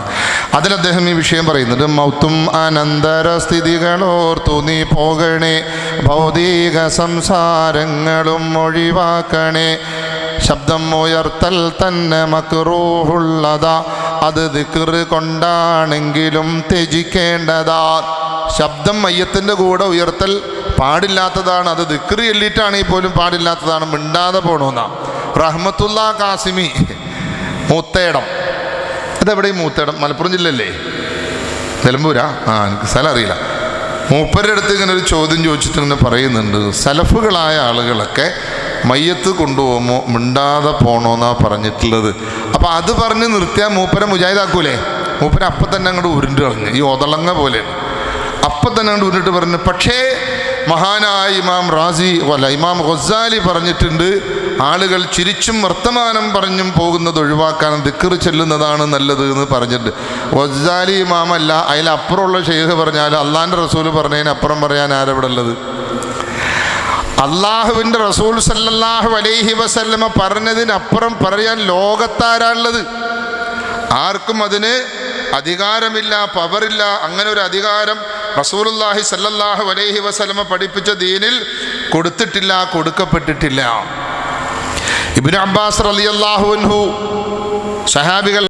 അതിൽ അദ്ദേഹം ഈ വിഷയം പറയുന്നത്, മൗത്തും അനന്തര സ്ഥിതികളോർത്തു നീ പോകണേ, ഭൗതിക സംസാരങ്ങളും ഒഴിവാക്കണേ, ശബ്ദം ഉയർത്തൽ തന്നെ മക്റൂഹുള്ളതാ, അത് ദിക്ർ കൊണ്ടാണെങ്കിലും ത്യജിക്കേണ്ടതാ. ശബ്ദം മയ്യത്തിൻ്റെ കൂടെ ഉയർത്തൽ പാടില്ലാത്തതാണ്. അത് ദിക്ർ ചൊല്ലിയിട്ടാണെങ്കിൽ പോലും പാടില്ലാത്തതാണ്. മിണ്ടാതെ പോകണമെന്നാ. റഹ്മത്തുള്ള കാസിമി മൂത്തേടം. അതെവിടെ? മൂത്തേടം മലപ്പുറം ജില്ലയല്ലേ? നിലമ്പൂരാ? എനിക്ക് സ്ഥലം അറിയില്ല. മൂപ്പരുടെ അടുത്ത് ഇങ്ങനെ ഒരു ചോദ്യം ചോദിച്ചിട്ട് ഇങ്ങനെ പറയുന്നുണ്ട്, സലഫുകളായ ആളുകളൊക്കെ മയ്യത്ത് കൊണ്ടുപോകുമ്പോൾ മിണ്ടാതെ പോകണമെന്നാണ് പറഞ്ഞിട്ടുള്ളത്. അപ്പോൾ അത് പറഞ്ഞ് നിർത്തിയാൽ മൂപ്പരെ മുജാഹിദാക്കൂലേ? മൂപ്പരെ അപ്പം തന്നെ അങ്ങോട്ട് ഉരുണ്ട് കളഞ്ഞ്, ഈ ഒതളങ്ങ പോലെ അപ്പം തന്നെ അങ്ങോട്ട് ഉരുണ്ടിട്ട് പറഞ്ഞു. പക്ഷേ മഹാനായ ഇമാം ഗസാലി പറഞ്ഞിട്ടുണ്ട്, ആളുകൾ ചിരിച്ചും വർത്തമാനം പറഞ്ഞും പോകുന്നത് ഒഴിവാക്കാൻ ദിക്ർ ചെല്ലുന്നതാണ് നല്ലത് എന്ന് പറഞ്ഞിട്ടുണ്ട്. ഗസാലി ഇമാമല്ല, അതിലപ്പുറമുള്ള ഷെയ്ഖ് പറഞ്ഞാൽ അള്ളാഹിൻ്റെ റസൂല് പറഞ്ഞതിനപ്പുറം പറയാൻ ആരെവിടെ ഉള്ളത്? അള്ളാഹുവിൻ്റെ റസൂൽ സല്ലല്ലാഹു അലൈഹി വസല്ലമ പറഞ്ഞതിനപ്പുറം പറയാൻ ലോകത്താരാളുള്ളത്? ആർക്കും അതിന് അധികാരമില്ല, പവറില്ല. അങ്ങനെ ഒരു അധികാരം റസൂലുള്ളാഹി സല്ലല്ലാഹു അലൈഹി വസല്ലമ പഠിപ്പിച്ച ദീനിൽ കൊടുത്തിട്ടില്ല, കൊടുക്കപ്പെട്ടിട്ടില്ല. ഇബ്നു അബ്ബാസ് റളിയല്ലാഹു അൻഹു സഹാബികൾ